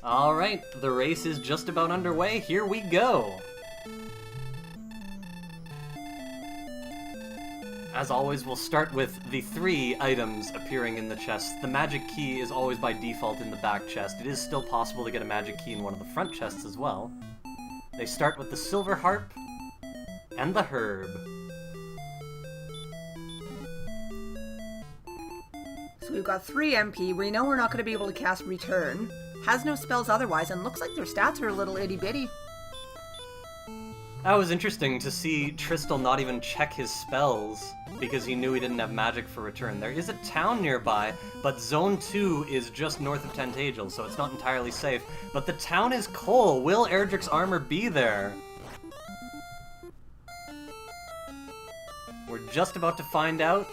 Alright, the race is just about underway. Here we go! As always, we'll start with the 3 items appearing in the chest. The magic key is always by default in the back chest. It is still possible to get a magic key in one of the front chests as well. They start with the silver harp and the herb. So we've got 3 MP. We know we're not going to be able to cast Return. Has no spells otherwise, and looks like their stats are a little itty-bitty. That was interesting to see Tristal not even check his spells because he knew he didn't have magic for return. There is a town nearby, but Zone 2 is just north of Tentagel, so it's not entirely safe. But the town is Cole. Will Erdrick's armor be there? We're just about to find out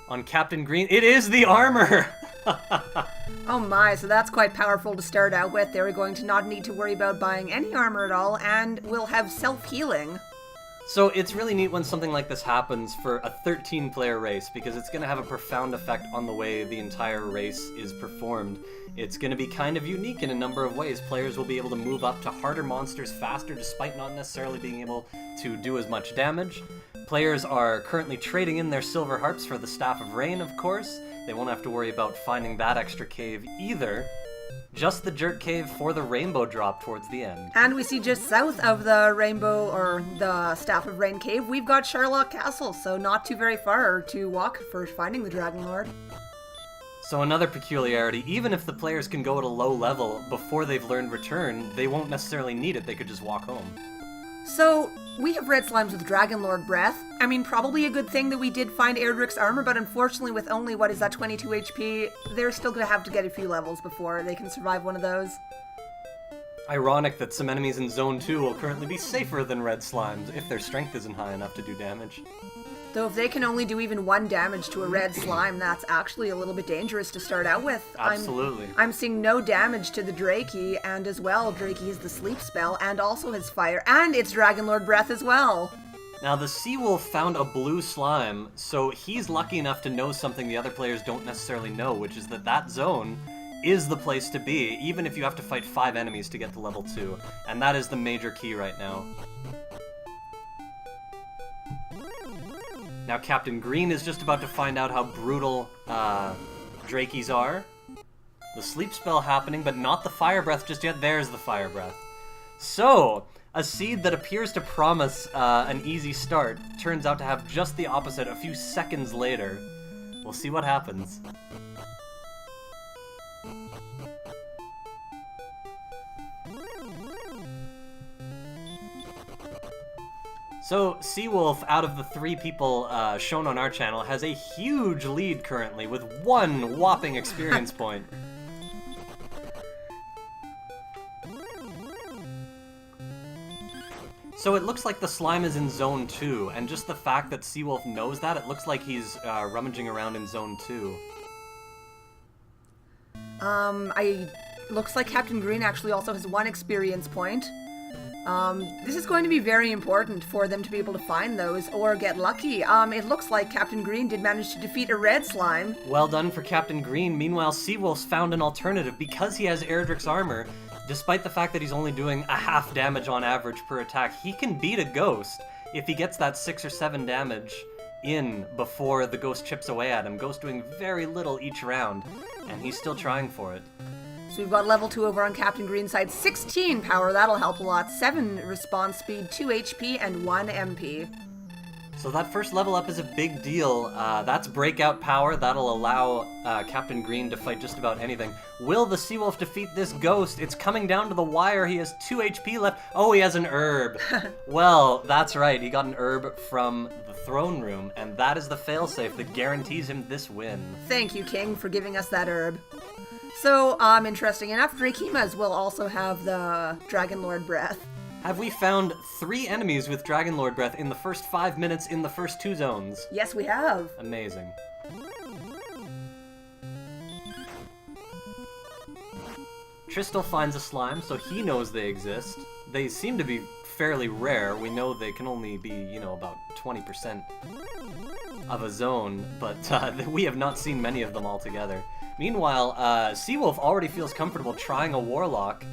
on Captain Green. It is the armor! Oh my, so that's quite powerful to start out with. They're going to not need to worry about buying any armor at all, and will have self-healing. So it's really neat when something like this happens for a 13-player race, because it's going to have a profound effect on the way the entire race is performed. It's going to be kind of unique in a number of ways. Players will be able to move up to harder monsters faster, despite not necessarily being able to do as much damage. Players are currently trading in their silver harps for the Staff of Rain, of course. They won't have to worry about finding that extra cave either. Just the Jerk Cave for the Rainbow Drop towards the end. And we see just south of the Rainbow, or the Staff of Rain cave, we've got Sherlock Castle, so not too very far to walk for finding the Dragon Lord. So another peculiarity, even if the players can go at a low level before they've learned Return, they won't necessarily need it, they could just walk home. So, we have red slimes with Dragon Lord Breath. I mean, probably a good thing that we did find Erdrick's armor, but unfortunately with only, 22 HP, they're still going to have to get a few levels before they can survive one of those. Ironic that some enemies in Zone 2 will currently be safer than red slimes if their strength isn't high enough to do damage. Though if they can only do even 1 damage to a red slime, that's actually a little bit dangerous to start out with. Absolutely. I'm seeing no damage to the Drakey, and as well, Drakey has the sleep spell, and also has fire, and it's Dragon Lord Breath as well. Now, the Seawolf found a blue slime, so he's lucky enough to know something the other players don't necessarily know, which is that zone is the place to be, even if you have to fight 5 enemies to get to level 2. And that is the major key right now. Now Captain Green is just about to find out how brutal Drakeys are. The sleep spell happening, but not the fire breath just yet. There's the fire breath. So, a seed that appears to promise an easy start turns out to have just the opposite a few seconds later. We'll see what happens. So, Seawolf, out of the 3 people shown on our channel, has a huge lead currently with 1 whopping experience point. So it looks like the slime is in Zone 2, and just the fact that Seawolf knows that, it looks like he's rummaging around in Zone 2. Looks like Captain Green actually also has 1 experience point. This is going to be very important for them to be able to find those or get lucky. It looks like Captain Green did manage to defeat a red slime. Well done for Captain Green. Meanwhile, Seawolf's found an alternative. Because he has Erdrick's armor, despite the fact that he's only doing a half damage on average per attack, he can beat a ghost if he gets that 6 or 7 damage in before the ghost chips away at him. Ghost doing very little each round, and he's still trying for it. So we've got level 2 over on Captain Green's side. 16 power, that'll help a lot. 7 response speed, 2 HP, and 1 MP. So that first level up is a big deal. That's breakout power. That'll allow Captain Green to fight just about anything. Will the Seawolf defeat this ghost? It's coming down to the wire. He has 2 HP left. Oh, he has an herb. Well, that's right. He got an herb from the throne room, and that is the failsafe that guarantees him this win. Thank you, King, for giving us that herb. So, interesting enough, Drakeemas will also have the Dragon Lord Breath. Have we found 3 enemies with Dragon Lord Breath in the first 5 minutes in the first 2 zones? Yes, we have. Amazing. Tristal finds a slime, so he knows they exist. They seem to be fairly rare. We know they can only be, about 20% of a zone, but we have not seen many of them altogether. Meanwhile, Seawolf already feels comfortable trying a Warlock,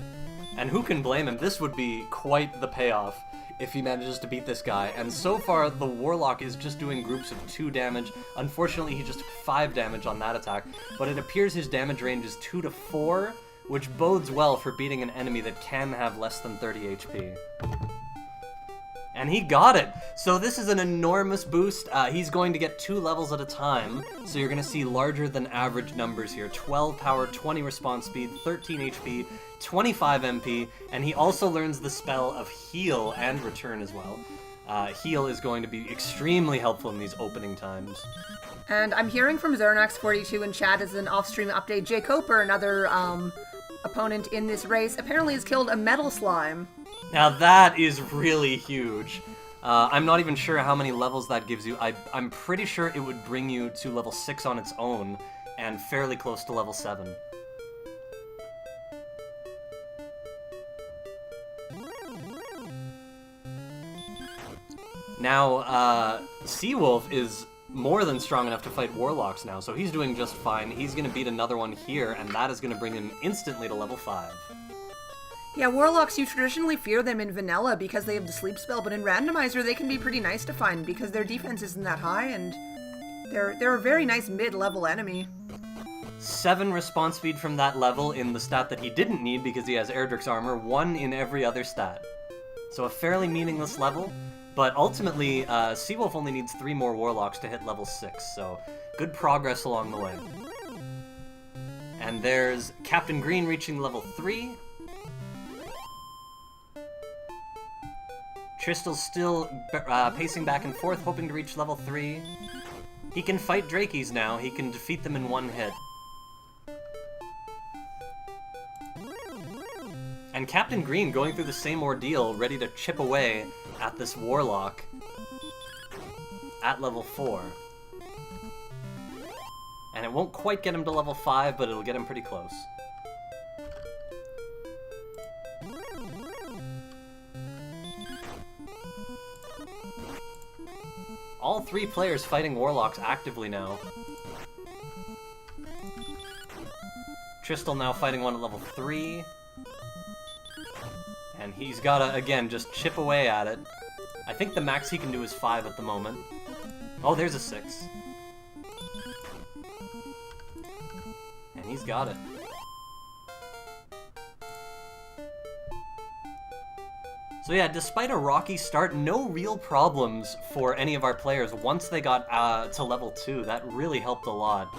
and who can blame him? This would be quite the payoff if he manages to beat this guy. And so far, the Warlock is just doing groups of 2 damage. Unfortunately, he just took 5 damage on that attack, but it appears his damage range is 2 to 4, which bodes well for beating an enemy that can have less than 30 HP. And he got it! So this is an enormous boost. He's going to get 2 levels at a time, so you're going to see larger than average numbers here. 12 power, 20 response speed, 13 HP, 25 MP, and he also learns the spell of heal and return as well. Heal is going to be extremely helpful in these opening times. And I'm hearing from Zernax42 in chat as an off-stream update, Jay Coper, another opponent in this race, apparently has killed a metal slime. Now that is really huge. I'm not even sure how many levels that gives you. I'm pretty sure it would bring you to level 6 on its own, and fairly close to level 7. Now, Seawolf is more than strong enough to fight Warlocks now, so he's doing just fine. He's going to beat another one here, and that is going to bring him instantly to level 5. Yeah, Warlocks, you traditionally fear them in vanilla because they have the sleep spell, but in Randomizer they can be pretty nice to find because their defense isn't that high, and they're a very nice mid-level enemy. 7 response speed from that level in the stat that he didn't need because he has Erdrick's armor, 1 in every other stat. So a fairly meaningless level, but ultimately, Seawolf only needs 3 more Warlocks to hit level 6, so good progress along the way. And there's Captain Green reaching level 3. Tristal's still pacing back and forth, hoping to reach level 3. He can fight Drakies now. He can defeat them in 1 hit. And Captain Green going through the same ordeal, ready to chip away at this Warlock at level 4. And it won't quite get him to level 5, but it'll get him pretty close. All 3 players fighting Warlocks actively now. Tristal now fighting one at level 3. And he's gotta, again, just chip away at it. I think the max he can do is 5 at the moment. Oh, there's a 6. And he's got it. So yeah, despite a rocky start, no real problems for any of our players once they got to level 2. That really helped a lot.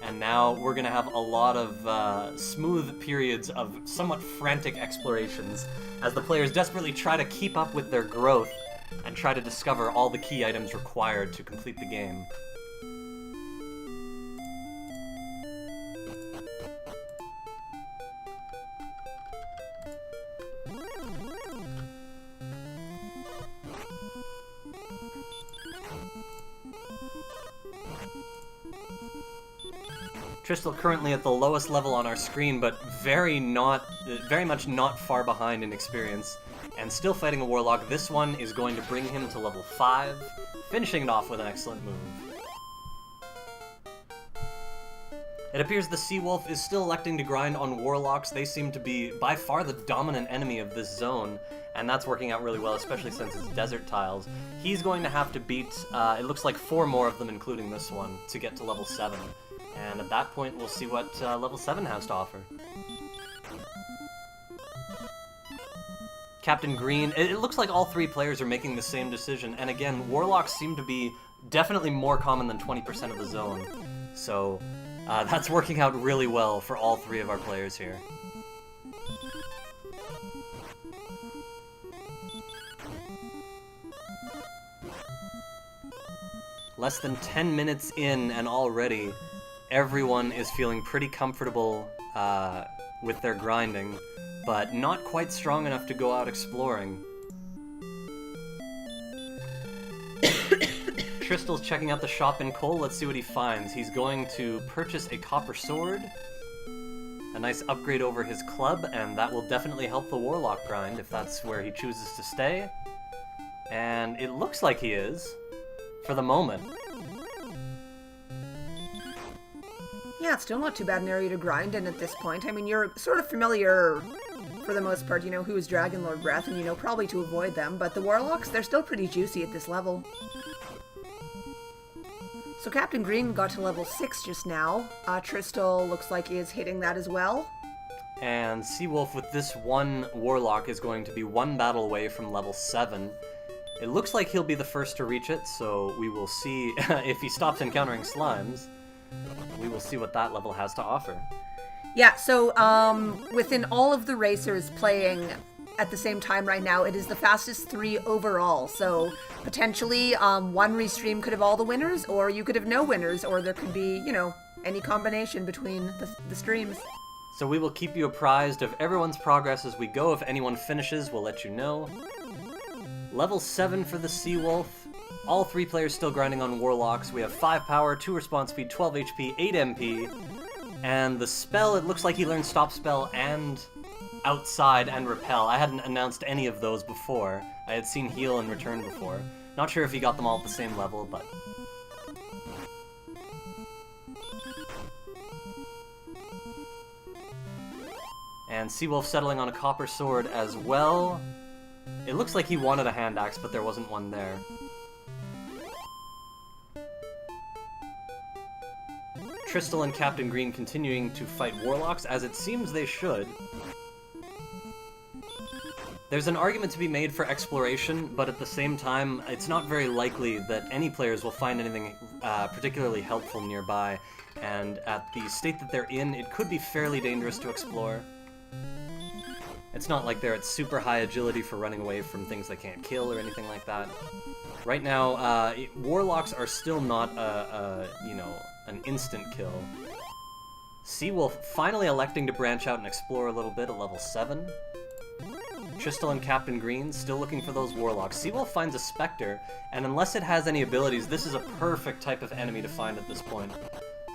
And now we're going to have a lot of smooth periods of somewhat frantic explorations as the players desperately try to keep up with their growth and try to discover all the key items required to complete the game. Tristal currently at the lowest level on our screen, but very much not far behind in experience, and still fighting a Warlock. This one is going to bring him to level 5, finishing it off with an excellent move. It appears the Seawolf is still electing to grind on Warlocks. They seem to be by far the dominant enemy of this zone, and that's working out really well, especially since it's desert tiles. He's going to have to beat, it looks like 4 more of them, including this one, to get to level 7. And at that point, we'll see what level 7 has to offer. Captain Green, it looks like all 3 players are making the same decision, and again, Warlocks seem to be definitely more common than 20% of the zone. So, that's working out really well for all 3 of our players here. Less than 10 minutes in, and already everyone is feeling pretty comfortable with their grinding, but not quite strong enough to go out exploring. Tristal's checking out the shop in Cole. Let's see what he finds. He's going to purchase a copper sword, a nice upgrade over his club, and that will definitely help the Warlock grind if that's where he chooses to stay. And it looks like he is, for the moment. Yeah, it's still not too bad an area to grind in at this point. I mean, you're sort of familiar, for the most part, you know who is Dragon Lord Breath, and you know probably to avoid them, but the Warlocks, they're still pretty juicy at this level. So Captain Green got to level 6 just now. Tristal looks like is hitting that as well. And Seawolf with this one Warlock is going to be one battle away from level 7. It looks like he'll be the first to reach it, so we will see if he stops encountering slimes. We will see what that level has to offer. Yeah, so within all of the racers playing at the same time right now, it is the fastest 3 overall. So potentially one restream could have all the winners, or you could have no winners, or there could be, you know, any combination between the streams. So we will keep you apprised of everyone's progress as we go. If anyone finishes, we'll let you know. Level 7 for the Seawolf. All 3 players still grinding on Warlocks. We have 5 power, 2 response speed, 12 HP, 8 MP. And the spell, it looks like he learned Stop Spell and Outside and Repel. I hadn't announced any of those before. I had seen Heal and Return before. Not sure if he got them all at the same level, but... And Seawolf settling on a Copper Sword as well. It looks like he wanted a Hand Axe, but there wasn't one there. Tristal and Captain Green continuing to fight Warlocks, as it seems they should. There's an argument to be made for exploration, but at the same time, it's not very likely that any players will find anything particularly helpful nearby, and at the state that they're in, it could be fairly dangerous to explore. It's not like they're at super high agility for running away from things they can't kill or anything like that. Right now, Warlocks are still not you know, an instant kill. Seawolf finally electing to branch out and explore a little bit at level 7. Tristal and Captain Green still looking for those Warlocks. Seawolf finds a Spectre, and unless it has any abilities, this is a perfect type of enemy to find at this point.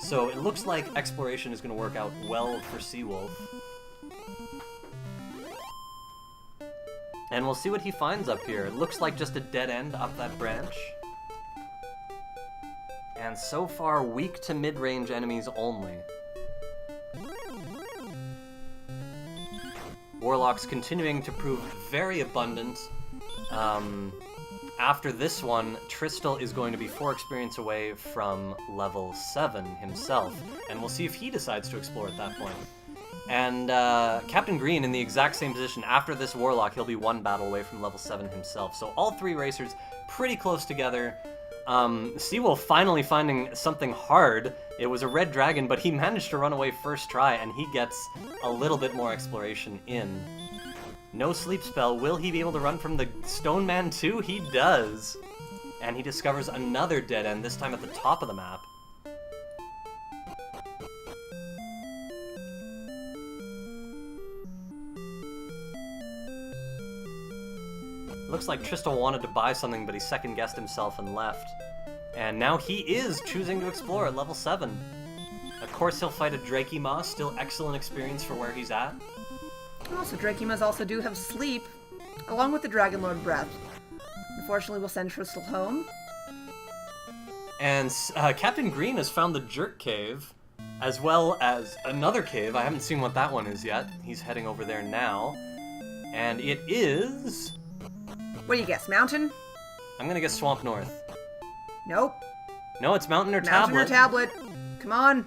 So it looks like exploration is going to work out well for Seawolf. And we'll see what he finds up here. It looks like just a dead end up that branch. And so far, weak to mid-range enemies only. Warlocks continuing to prove very abundant. After this one, Tristal is going to be 4 experience away from level 7 himself. And we'll see if he decides to explore at that point. And Captain Green in the exact same position. After this Warlock, he'll be 1 battle away from level 7 himself. So all 3 racers pretty close together. Seawolf finally finding something hard. It was a red dragon, but he managed to run away first try, and he gets a little bit more exploration in. No sleep spell. Will he be able to run from the Stone Man too? He does. And he discovers another dead end, this time at the top of the map. Looks like Tristal wanted to buy something, but he second-guessed himself and left. And now he is choosing to explore at level 7. Of course he'll fight a Drakima, still excellent experience for where he's at. Also, Drakimas also do have sleep, along with the Dragon Lord Breath. Unfortunately, we'll send Tristal home. And Captain Green has found the Jerk Cave, as well as another cave. I haven't seen what that one is yet. He's heading over there now. And it is... What do you guess, mountain? I'm gonna guess Swamp North. Nope. No, it's Mountain or Mountain Tablet. or Tablet. Come on.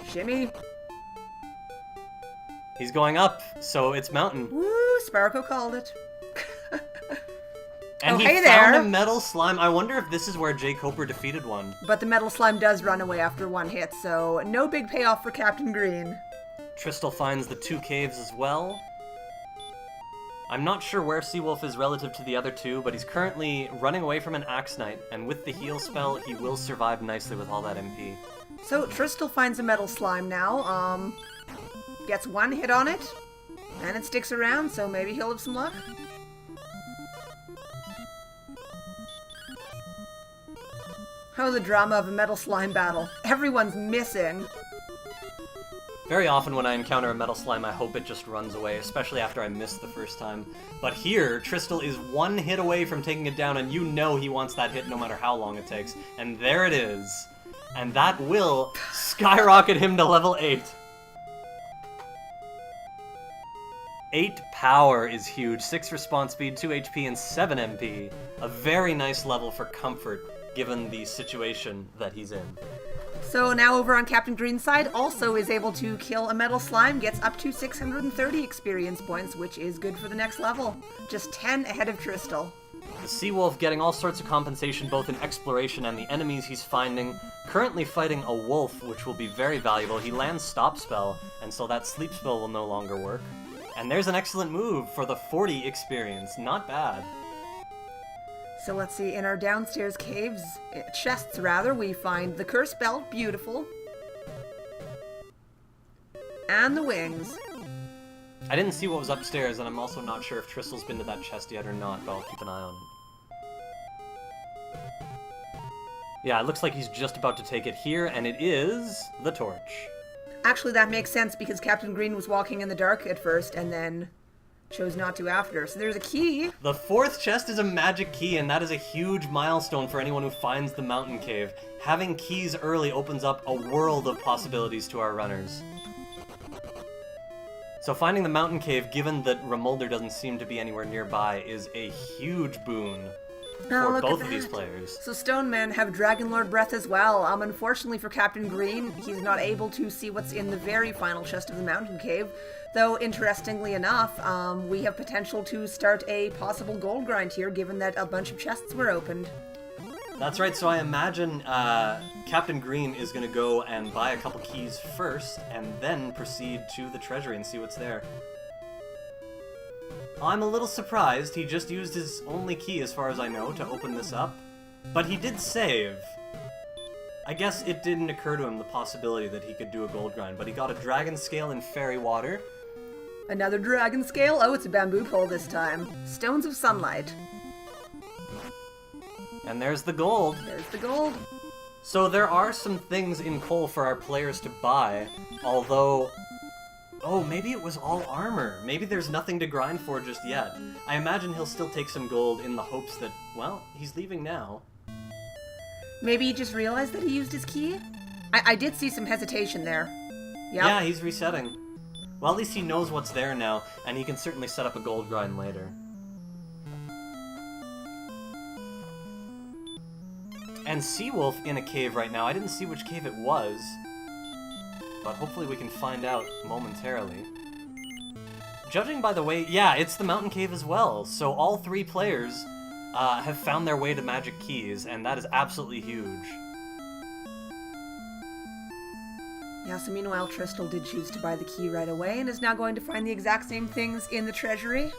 Shimmy. He's going up, so it's Mountain. Woo, Sparko called it. And oh, he hey found there. a Metal Slime. I wonder if this is where Jay Coper defeated one. But the Metal Slime does run away after 1 hit, so no big payoff for Captain Green. Tristal finds the 2 caves as well. I'm not sure where Seawolf is relative to the other 2, but he's currently running away from an Axe Knight, and with the heal spell, he will survive nicely with all that MP. So Tristal finds a Metal Slime now, gets 1 hit on it, and it sticks around, so maybe he'll have some luck. Oh, the drama of a Metal Slime battle. Everyone's missing. Very often when I encounter a Metal Slime, I hope it just runs away, especially after I missed the first time. But here, Tristal is 1 hit away from taking it down, and you know he wants that hit no matter how long it takes. And there it is. and that will skyrocket him to level 8. 8 power is huge, 6 response speed, 2 HP, and 7 MP. A very nice level for comfort, given the situation that he's in. So now over on Captain Green's side, also is able to kill a metal slime, gets up to 630 experience points, which is good for the next level. Just 10 ahead of Tristal. The Seawolf getting all sorts of compensation both in exploration and the enemies he's finding. Currently fighting a wolf, which will be very valuable. He lands Stop Spell, and so that Sleep Spell will no longer work. And there's an excellent move for the 40 experience. Not bad. So let's see, in our downstairs caves, chests rather, we find the Curse Belt, beautiful. And the wings. I didn't see what was upstairs, and I'm also not sure if Tristal's been to that chest yet or not, but I'll keep an eye on it. Yeah, it looks like he's just about to take it here, and it is the torch. Actually, that makes sense because Captain Green was walking in the dark at first and then chose not to after. So there's a key. The 4th chest is a magic key, and that is a huge milestone for anyone who finds the mountain cave. Having keys early opens up a world of possibilities to our runners. So finding the mountain cave, given that Remolder doesn't seem to be anywhere nearby, is a huge boon for both of these players. So Stonemen have Dragonlord Breath as well. Unfortunately for Captain Green, he's not able to see what's in the very final chest of the mountain cave. Though, interestingly enough, we have potential to start a possible gold grind here, given that a bunch of chests were opened. That's right, so I imagine Captain Green is going to go and buy a couple keys first, and then proceed to the treasury and see what's there. I'm a little surprised. He just used his only key, as far as I know, to open this up. But he did save. I guess it didn't occur to him the possibility that he could do a gold grind, but he got a dragon scale in fairy water. Another dragon scale? Oh, it's a bamboo pole this time. Stones of sunlight. And there's the gold. There's the gold. So there are some things in coal for our players to buy, although... Oh, maybe it was all armor. Maybe there's nothing to grind for just yet. I imagine he'll still take some gold in the hopes that, well, he's leaving now. Maybe he just realized that he used his key? I did see some hesitation there. Yep. Yeah, he's resetting. Well, at least he knows what's there now, and he can certainly set up a gold grind later. And Seawolf in a cave right now. I didn't see which cave it was, but hopefully we can find out momentarily. Judging by the way, yeah, it's the mountain cave as well, so all 3 players have found their way to magic keys, and that is absolutely huge. Yeah, so meanwhile, Tristal did choose to buy the key right away and is now going to find the exact same things in the treasury.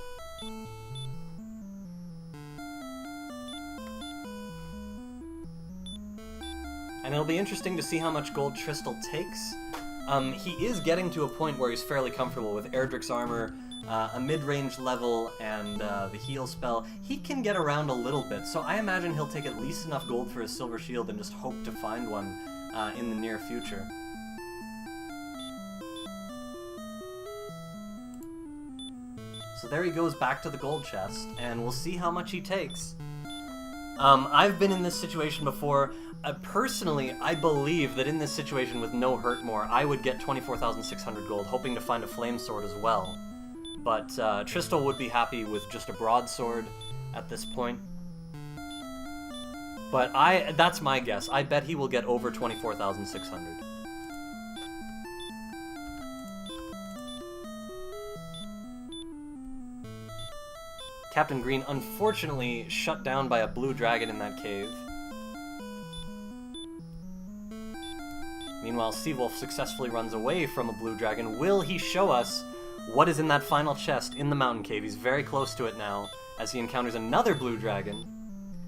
And it'll be interesting to see how much gold Tristal takes. He is getting to a point where he's fairly comfortable with Erdrick's armor, a mid-range level, and the heal spell. He can get around a little bit, so I imagine he'll take at least enough gold for his silver shield and just hope to find one in the near future. So there he goes back to the gold chest, and we'll see how much he takes. I've been in this situation before. Personally, I believe that in this situation with no hurt more, I would get 24,600 gold, hoping to find a flame sword as well. But Tristal would be happy with just a broadsword at this point. But that's my guess. I bet he will get over 24,600. Captain Green unfortunately shut down by a blue dragon in that cave. Meanwhile, Seawolf successfully runs away from a blue dragon. Will he show us what is in that final chest in the mountain cave? He's very close to it now, as he encounters another blue dragon.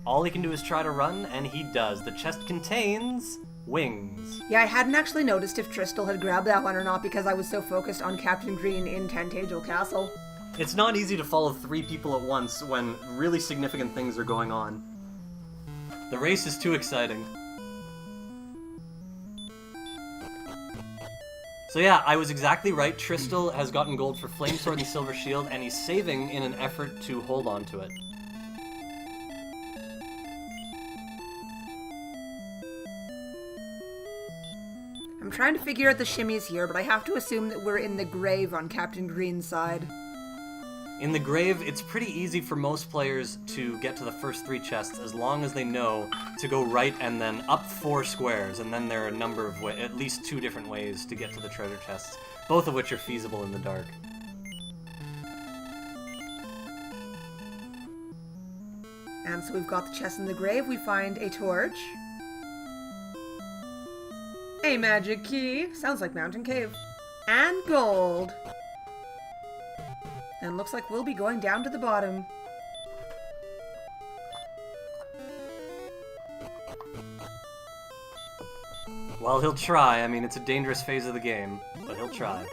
All he can do is try to run, and he does. The chest contains wings. Yeah, I hadn't actually noticed if Tristal had grabbed that one or not because I was so focused on Captain Green in Tantagel Castle. It's not easy to follow 3 people at once when really significant things are going on. The race is too exciting. So yeah, I was exactly right. Tristal has gotten gold for Flame Sword and Silver Shield, and he's saving in an effort to hold on to it. I'm trying to figure out the shimmies here, but I have to assume that we're in the grave on Captain Green's side. In the grave, it's pretty easy for most players to get to the first 3 chests as long as they know to go right and then up 4 squares, and then there are a number of at least 2 different ways to get to the treasure chests, both of which are feasible in the dark. And so we've got the chest in the grave, we find a torch. A magic key, sounds like Mountain Cave. And gold. And looks like we'll be going down to the bottom. Well, he'll try. I mean, it's a dangerous phase of the game, but he'll try.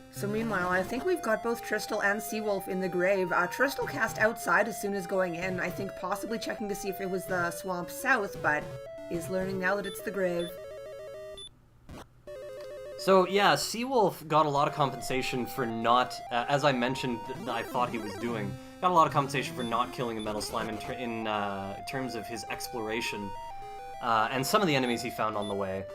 So meanwhile, I think we've got both Tristal and Seawolf in the grave. Tristal cast outside as soon as going in, I think possibly checking to see if it was the swamp south, but is learning now that it's the grave. So yeah, Seawolf got a lot of compensation for not, as I mentioned, I thought he was doing, got a lot of compensation for not killing a metal slime in terms of his exploration, and some of the enemies he found on the way.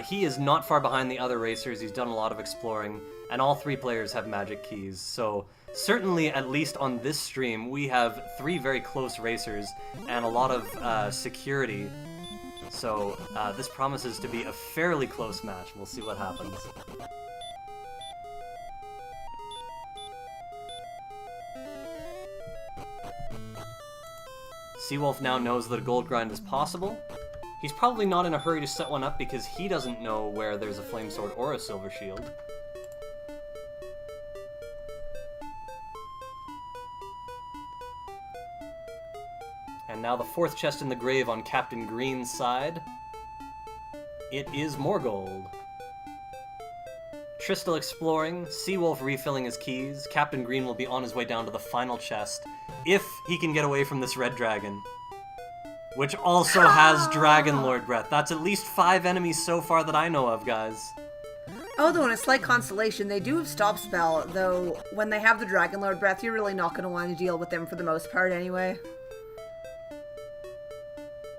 He is not far behind the other racers, he's done a lot of exploring, and all 3 players have magic keys, so certainly, at least on this stream, we have 3 very close racers, and a lot of security. So, this promises to be a fairly close match. We'll see what happens. Seawolf now knows that a gold grind is possible. He's probably not in a hurry to set one up because he doesn't know where there's a flame sword or a silver shield. And now the 4th chest in the grave on Captain Green's side. It is more gold. Tristal exploring, Seawolf refilling his keys. Captain Green will be on his way down to the final chest, if he can get away from this red dragon. Which also has Dragon Lord Breath. That's at least 5 enemies so far that I know of, guys. Although in a slight consolation, they do have Stop Spell, though when they have the Dragon Lord Breath, you're really not going to want to deal with them for the most part anyway.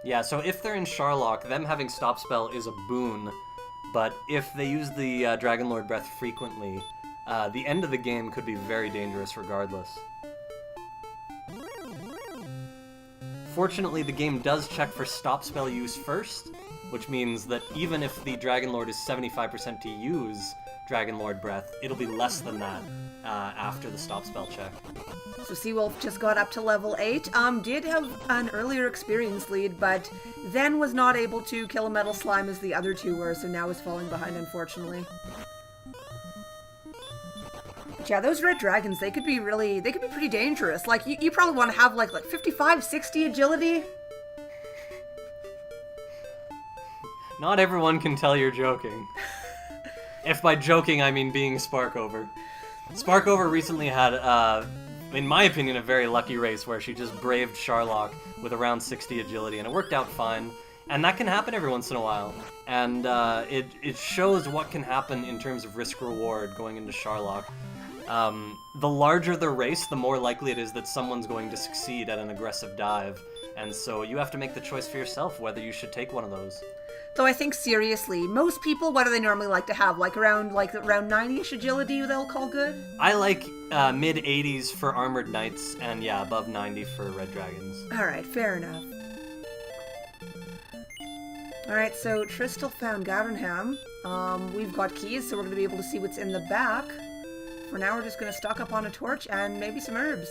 Yeah, so if they're in Sharlock, them having Stop Spell is a boon, but if they use the Dragon Lord Breath frequently, the end of the game could be very dangerous regardless. Fortunately, the game does check for Stop Spell use first, which means that even if the Dragon Lord is 75% to use Dragon Lord Breath, it'll be less than that after the Stop Spell check. So Seawolf just got up to level 8, did have an earlier experience lead, but then was not able to kill a metal slime as the other 2 were, so now is falling behind, unfortunately. But yeah, those red dragons, they could be pretty dangerous. Like, you probably want to have like 55, 60 agility. Not everyone can tell you're joking. If by joking I mean being Sparkover. Sparkover recently had, in my opinion, a very lucky race where she just braved Sharlock with around 60 agility, and it worked out fine. And that can happen every once in a while. And it shows what can happen in terms of risk-reward going into Sharlock. The larger the race, the more likely it is that someone's going to succeed at an aggressive dive. And so you have to make the choice for yourself whether you should take one of those. Though I think seriously, most people, what do they normally like to have? Around 90-ish agility they'll call good? I like mid-80s for Armored Knights, and yeah, above 90 for Red Dragons. Alright, fair enough. Alright, so Tristal found Gavernham. We've got keys, so we're going to be able to see what's in the back. For now, we're just going to stock up on a torch and maybe some herbs.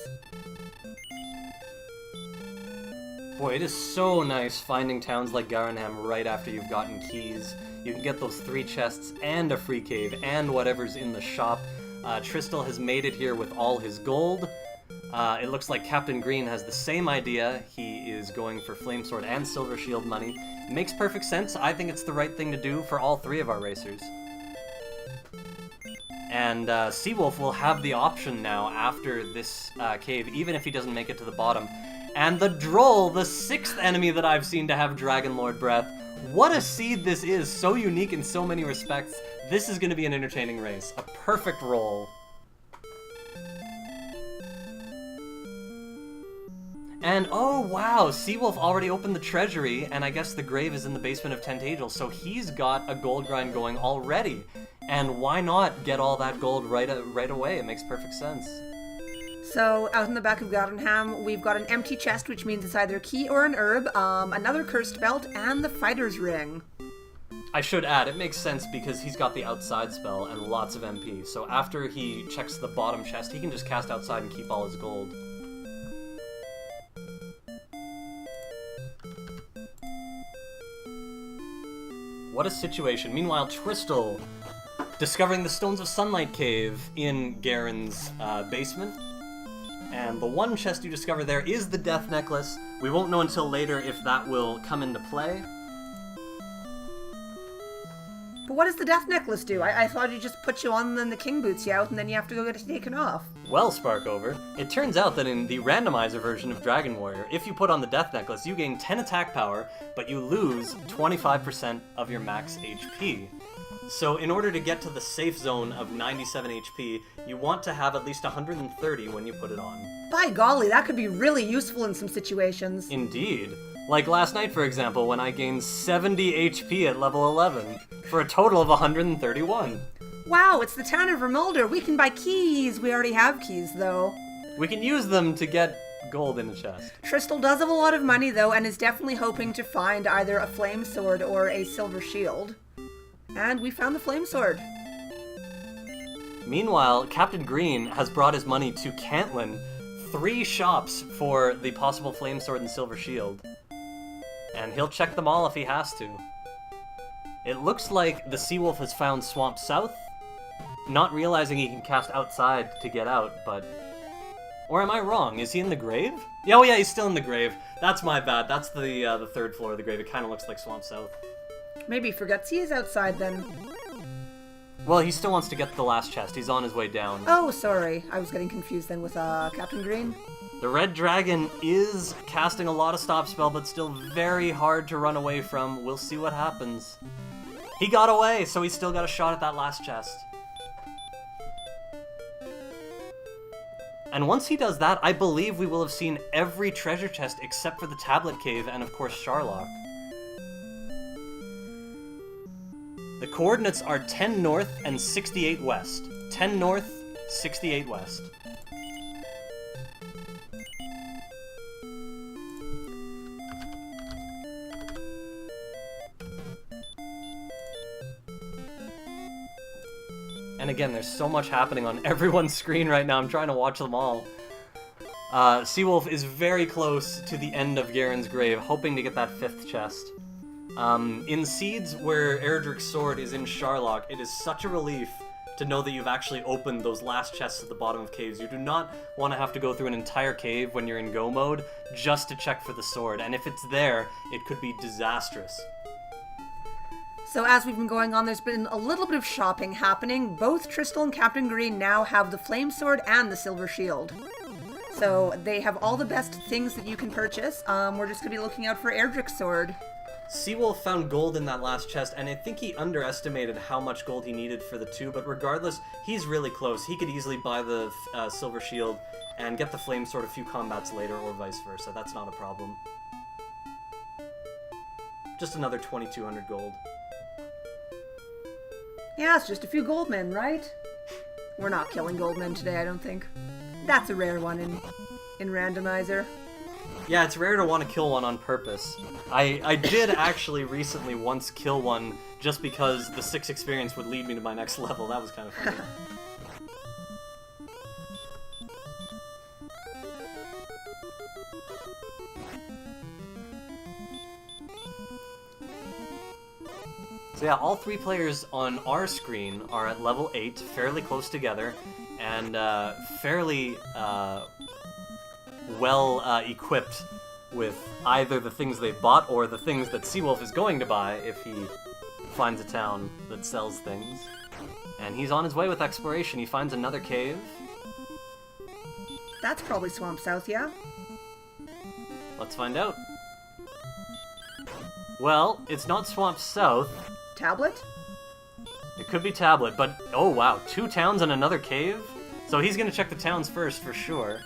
Boy, it is so nice finding towns like Garenham right after you've gotten keys. You can get those 3 chests and a free cave and whatever's in the shop. Tristal has made it here with all his gold. It looks like Captain Green has the same idea. He is going for Flame Sword and Silver Shield money. It makes perfect sense. I think it's the right thing to do for all 3 of our racers. And Seawolf will have the option now after this cave, even if he doesn't make it to the bottom. And the Droll, the 6th enemy that I've seen to have Dragon Lord Breath. What a seed this is, so unique in so many respects. This is going to be an entertaining race. A perfect roll. And oh wow, Seawolf already opened the treasury, and I guess the grave is in the basement of Tentagel, so he's got a gold grind going already. And why not get all that gold right away? It makes perfect sense. So, out in the back of Gardenham, we've got an empty chest, which means it's either a key or an herb, another cursed belt, and the fighter's ring. I should add, it makes sense because he's got the outside spell and lots of MP, so after he checks the bottom chest, he can just cast outside and keep all his gold. What a situation. Meanwhile, Tristal, discovering the Stones of Sunlight Cave in Garen's basement. And the one chest you discover there is the Death Necklace. We won't know until later if that will come into play. But what does the Death Necklace do? I thought it just put you on, then the king boots you out, and then you have to go get it taken off. Well, Sparkover, it turns out that in the Randomizer version of Dragon Warrior, if you put on the Death Necklace, you gain 10 attack power, but you lose 25% of your max HP. So in order to get to the safe zone of 97 HP, you want to have at least 130 when you put it on. By golly, that could be really useful in some situations. Indeed. Like last night, for example, when I gained 70 HP at level 11, for a total of 131. Wow, it's the town of Remulder. We can buy keys. We already have keys, though. We can use them to get gold in a chest. Tristal does have a lot of money, though, and is definitely hoping to find either a flame sword or a silver shield. And we found the flame sword. Meanwhile, Captain Green has brought his money to Cantlin, 3 shops for the possible flame sword and silver shield. And he'll check them all if he has to. It looks like the Seawolf has found Swamp South, not realizing he can cast outside to get out, but... Or am I wrong? Is he in the grave? Yeah, oh yeah, he's still in the grave. That's my bad. That's the 3rd floor of the grave. It kind of looks like Swamp South. Maybe he forgets he is outside, then. Well, he still wants to get to the last chest. He's on his way down. Oh, sorry. I was getting confused then with Captain Green. The Red Dragon is casting a lot of stop spell, but still very hard to run away from. We'll see what happens. He got away, so he's still got a shot at that last chest. And once he does that, I believe we will have seen every treasure chest except for the Tablet Cave and, of course, Sharlock. The coordinates are 10 north and 68 west. 10 north, 68 west. And again, there's so much happening on everyone's screen right now. I'm trying to watch them all. Seawolf is very close to the end of Garen's grave, hoping to get that 5th chest. In Seeds, where Erdrick's sword is in Sharlock, it is such a relief to know that you've actually opened those last chests at the bottom of caves. You do not want to have to go through an entire cave when you're in go mode just to check for the sword, and if it's there, it could be disastrous. So as we've been going on, there's been a little bit of shopping happening. Both Tristal and Captain Green now have the flame sword and the silver shield. So they have all the best things that you can purchase. We're just going to be looking out for Erdrick's sword. Seawolf found gold in that last chest, and I think he underestimated how much gold he needed for the 2, but regardless, he's really close. He could easily buy the silver shield and get the flame sword a few combats later, or vice versa. That's not a problem. Just another 2,200 gold. Yeah, it's just a few goldmen, right? We're not killing goldmen today, I don't think. That's a rare one in Randomizer. Yeah, it's rare to want to kill one on purpose. I did actually recently once kill one just because the 6 experience would lead me to my next level. That was kind of funny. So yeah, all 3 players on our screen are at level 8, fairly close together, and fairly well equipped with either the things they've bought or the things that Seawolf is going to buy if he finds a town that sells things. And he's on his way with exploration. He finds another cave. That's probably Swamp South, yeah? Let's find out. Well, it's not Swamp South. Tablet? It could be Tablet, but oh wow, 2 towns and another cave? So he's gonna check the towns first for sure.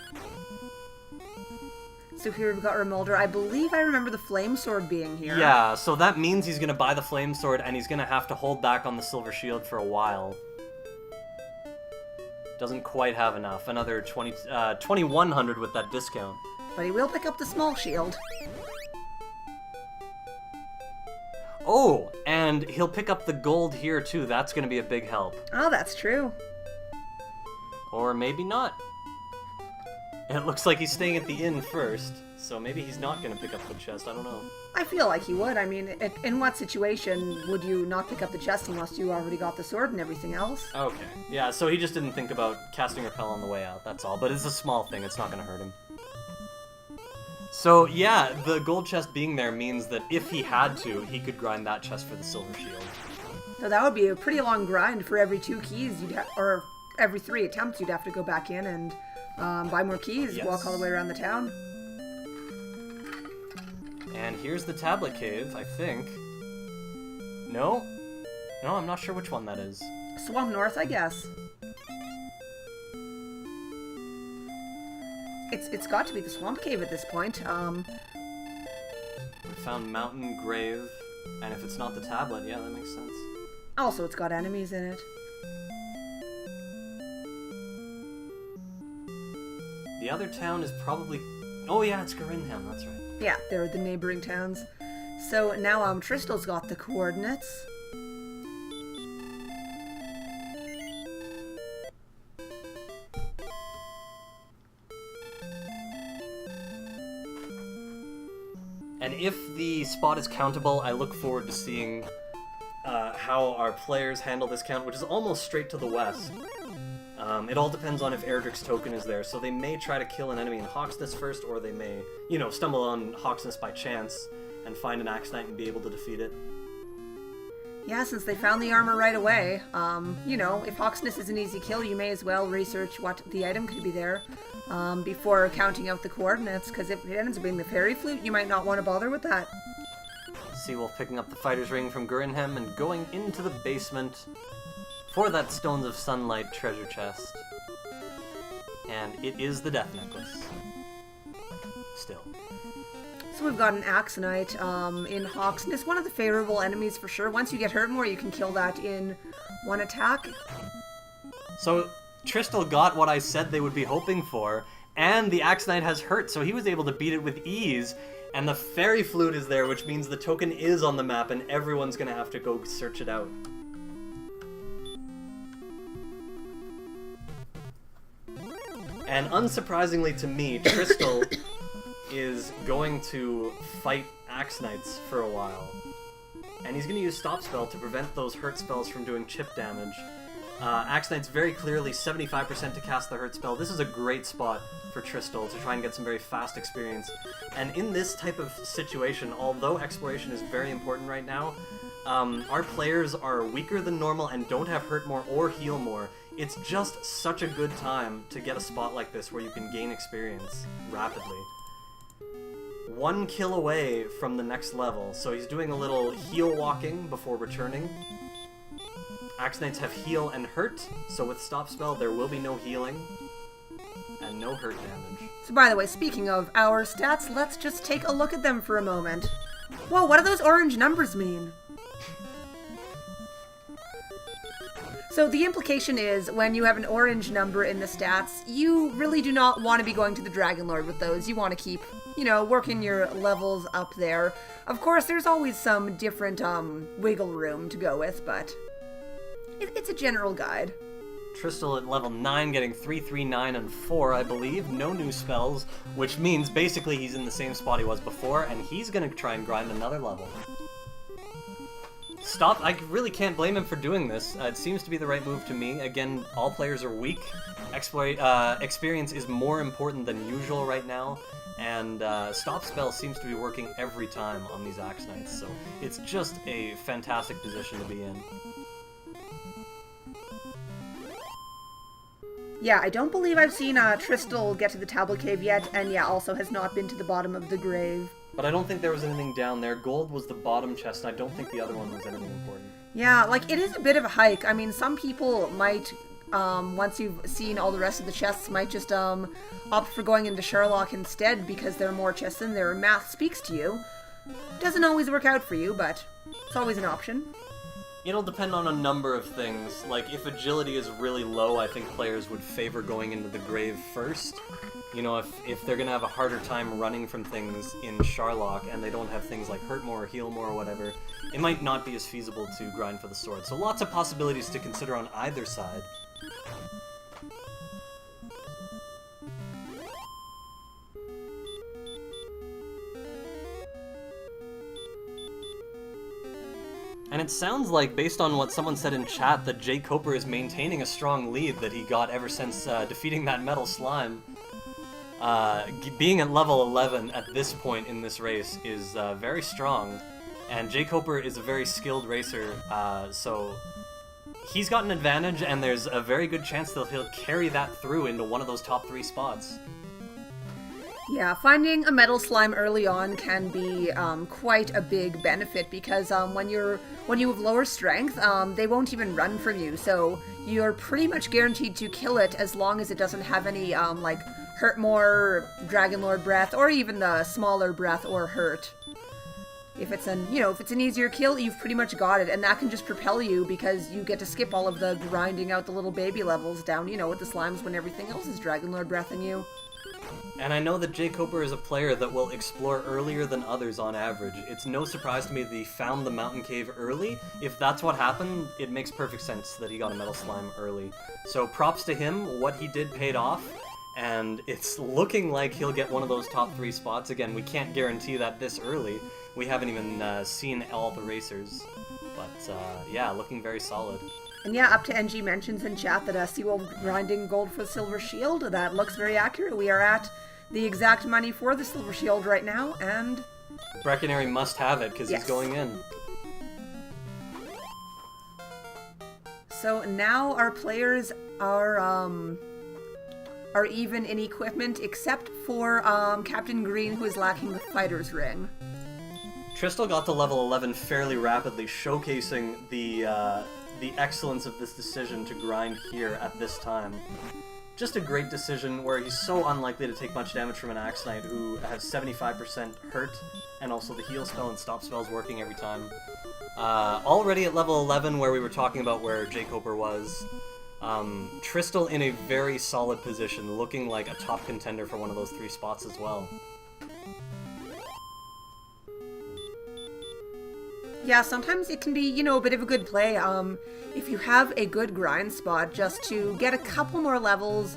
so here we've got Remolder. I believe I remember the Flame Sword being here. Yeah, so that means he's going to buy the Flame Sword, and he's going to have to hold back on the Silver Shield for a while. Doesn't quite have enough. Another 2,100 with that discount. But he will pick up the Small Shield. Oh, and he'll pick up the gold here, too. That's going to be a big help. Oh, that's true. Or maybe not. It looks like he's staying at the inn first, so maybe he's not going to pick up the chest. I don't know. I feel like he would. I mean, in what situation would you not pick up the chest unless you already got the sword and everything else? Okay. Yeah, so he just didn't think about casting Repel on the way out, that's all. But it's a small thing. It's not going to hurt him. So, yeah, the gold chest being there means that if he had to, he could grind that chest for the Silver Shield. So that would be a pretty long grind for every 2 keys or every 3 attempts you'd have to go back in and buy more keys, Yes. walk all the way around the town. And here's the Tablet Cave, I think. No? No, I'm not sure which one that is. Swamp North, I guess. It's got to be the Swamp Cave at this point. We found Mountain Grave, and if it's not the tablet, yeah, that makes sense. Also, it's got enemies in it. The other town is probably... Oh yeah, it's Garinham, that's right. Yeah, they're the neighboring towns. So now Tristel's got the coordinates. And if the spot is countable, I look forward to seeing how our players handle this count, which is almost straight to the west. It all depends on if Erdrick's token is there, so they may try to kill an enemy in Hawksness first, or they may, you know, stumble on Hawksness by chance and find an Axe Knight and be able to defeat it. Yeah, since they found the armor right away, you know, if Hawksness is an easy kill, you may as well research what the item could be there before counting out the coordinates, because if it ends up being the Fairy Flute, you might not want to bother with that. Seawolf picking up the Fighter's Ring from Gurinhem and going into the basement for that Stones of Sunlight treasure chest. And it is the Death Necklace. Still. So we've got an Axe Knight in Hawksness, one of the favorable enemies for sure. Once you get hurt more, you can kill that in one attack. So Tristel got what I said they would be hoping for, and the Axe Knight has hurt, so he was able to beat it with ease, and the Fairy Flute is there, which means the token is on the map, and everyone's gonna have to go search it out. And unsurprisingly to me, Tristel is going to fight Axe Knights for a while. And he's going to use Stop Spell to prevent those hurt spells from doing chip damage. Axe Knight's very clearly 75% to cast the hurt spell. This is a great spot for Tristel to try and get some very fast experience. And in this type of situation, although exploration is very important right now, our players are weaker than normal and don't have hurt more or heal more. It's just such a good time to get a spot like this where you can gain experience rapidly. 1 kill away from the next level, so he's doing a little heal walking before returning. Axe Knights have heal and hurt, so with Stop Spell there will be no healing and no hurt damage. So by the way, speaking of our stats, let's just take a look at them for a moment. Whoa, what do those orange numbers mean? So the implication is, when you have an orange number in the stats, you really do not want to be going to the Dragon Lord with those. You want to keep, you know, working your levels up there. Of course, there's always some different wiggle room to go with, but it's a general guide. Tristel at level 9 getting 3, 3, 9, and 4, I believe. No new spells, which means basically he's in the same spot he was before, and he's going to try and grind another level. Stop! I really can't blame him for doing this. It seems to be the right move to me. Again, all players are weak. Experience is more important than usual right now, and Stop Spell seems to be working every time on these Axe Knights, so it's just a fantastic position to be in. Yeah, I don't believe I've seen Tristel get to the Tablet Cave yet, and yeah, also has not been to the bottom of the grave. But I don't think there was anything down there. Gold was the bottom chest, and I don't think the other one was anything important. Yeah, like, it is a bit of a hike. I mean, some people might once you've seen all the rest of the chests, might just opt for going into Sherlock instead because there are more chests in there and math speaks to you. Doesn't always work out for you, but it's always an option. It'll depend on a number of things. Like, if agility is really low, I think players would favor going into the grave first. You know, if they're going to have a harder time running from things in Sherlock and they don't have things like hurt more or heal more or whatever, it might not be as feasible to grind for the sword. So lots of possibilities to consider on either side. And it sounds like, based on what someone said in chat, that Jay Coper is maintaining a strong lead that he got ever since defeating that metal slime. Being at level 11 at this point in this race is very strong, and Jay Coper is a very skilled racer, so he's got an advantage, and there's a very good chance that he'll carry that through into one of those top 3 spots. Yeah, finding a metal slime early on can be quite a big benefit because when you have lower strength, they won't even run from you. So you're pretty much guaranteed to kill it as long as it doesn't have any like hurt more, Dragon Lord breath, or even the smaller breath or hurt. If it's an easier kill, you've pretty much got it, and that can just propel you because you get to skip all of the grinding out the little baby levels down, with the slimes when everything else is Dragon Lord breathing you. And I know that Jay Coper is a player that will explore earlier than others on average. It's no surprise to me that he found the mountain cave early. If that's what happened, it makes perfect sense that he got a metal slime early. So props to him, what he did paid off, and it's looking like he'll get one of those top 3 spots. Again, we can't guarantee that this early. We haven't even seen all the racers, but yeah, looking very solid. And yeah, up to NG mentions in chat that Seawolf grinding gold for the Silver Shield. That looks very accurate. We are at the exact money for the Silver Shield right now, and Breckenary must have it because yes. He's going in. So now our players are even in equipment, except for Captain Green, who is lacking the fighter's ring. Tristal got to level 11 fairly rapidly, showcasing the excellence of this decision to grind here at this time. Just a great decision where he's so unlikely to take much damage from an Axe Knight who has 75% hurt, and also the heal spell and stop spells working every time. Already at level 11, where we were talking about where Jay Coper was, Tristal in a very solid position, looking like a top contender for one of those 3 spots as well. Yeah, sometimes it can be, a bit of a good play. If you have a good grind spot, just to get a couple more levels,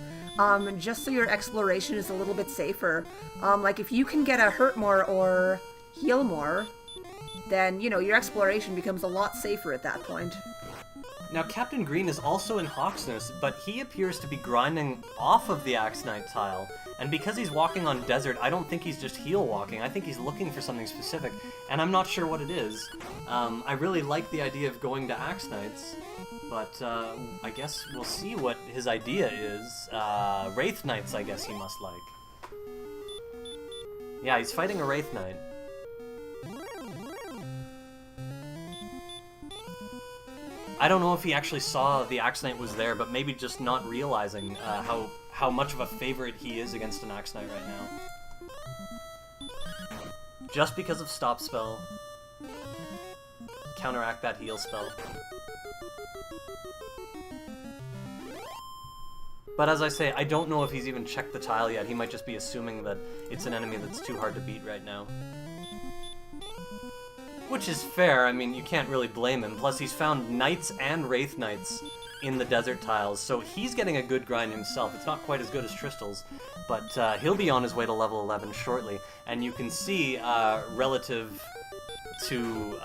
just so your exploration is a little bit safer. Like if you can get a hurt more or heal more, then, your exploration becomes a lot safer at that point. Now, Captain Green is also in Hawksness, but he appears to be grinding off of the Axe Knight tile. And because he's walking on desert, I don't think he's just heal walking. I think he's looking for something specific, and I'm not sure what it is. I really like the idea of going to Axe Knights, but I guess we'll see what his idea is. Wraith Knights, I guess he must like. Yeah, he's fighting a Wraith Knight. I don't know if he actually saw the Axe Knight was there, but maybe just not realizing how much of a favorite he is against an Axe Knight right now. Just because of stop spell. Counteract that heal spell. But as I say, I don't know if he's even checked the tile yet. He might just be assuming that it's an enemy that's too hard to beat right now. Which is fair, I mean, you can't really blame him. Plus, he's found Knights and Wraith Knights in the desert tiles, so he's getting a good grind himself. It's not quite as good as Tristal's, but he'll be on his way to level 11 shortly. And you can see, relative to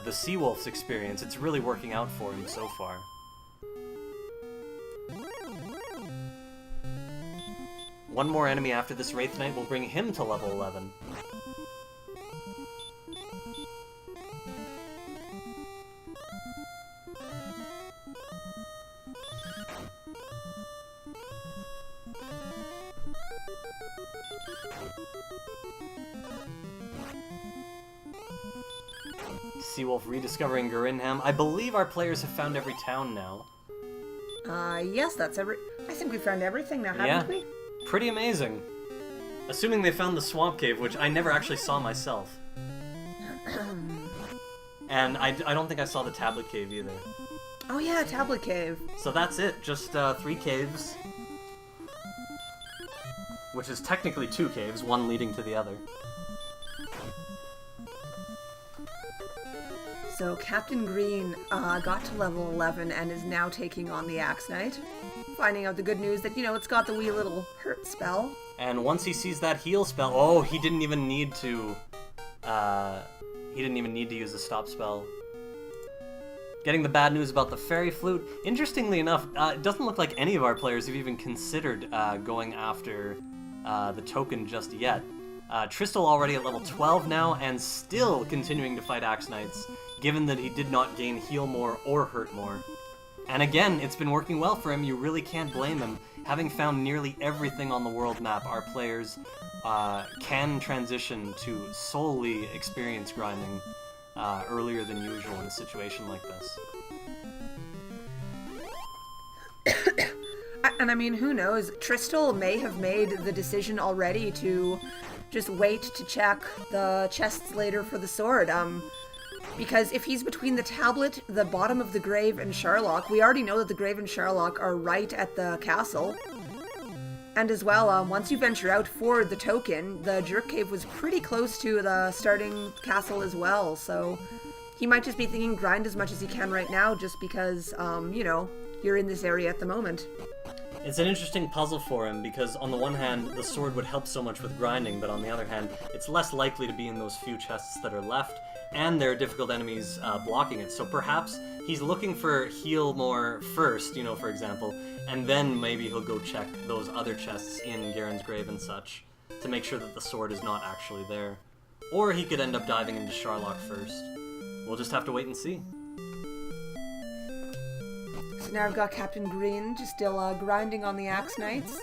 the Seawolf's experience, it's really working out for him so far. One more enemy after this Wraith Knight will bring him to level 11. Seawolf rediscovering Garinham. I believe our players have found every town now. Yes, that's I think we found everything now, haven't we? Pretty amazing. Assuming they found the swamp cave, which I never actually saw myself. And I don't think I saw the tablet cave either. Oh yeah, tablet cave. So that's it, just 3 caves. Which is technically 2 caves, one leading to the other. So Captain Green got to level 11 and is now taking on the Axe Knight. Finding out the good news that, it's got the wee little hurt spell. And once he sees that heal spell, oh, he didn't even need to use the stop spell. Getting the bad news about the fairy flute. Interestingly enough, it doesn't look like any of our players have even considered going after the token just yet. Tristal already at level 12 now, and still continuing to fight Axe Knights, given that he did not gain heal more or hurt more. And again, it's been working well for him, you really can't blame him. Having found nearly everything on the world map, our players can transition to solely experience grinding earlier than usual in a situation like this. And I mean, who knows? Tristal may have made the decision already to just wait to check the chests later for the sword. Because if he's between the tablet, the bottom of the grave, and Sharlock, we already know that the grave and Sharlock are right at the castle. And as well, once you venture out for the token, the Jerk Cave was pretty close to the starting castle as well, so he might just be thinking grind as much as he can right now just because, you're in this area at the moment. It's an interesting puzzle for him because on the one hand, the sword would help so much with grinding, but on the other hand, it's less likely to be in those few chests that are left, and there are difficult enemies blocking it. So perhaps he's looking for heal more first, for example, and then maybe he'll go check those other chests in Garen's grave and such to make sure that the sword is not actually there. Or he could end up diving into Sharlock first. We'll just have to wait and see. So now I've got Captain Green just still grinding on the Axe Knights.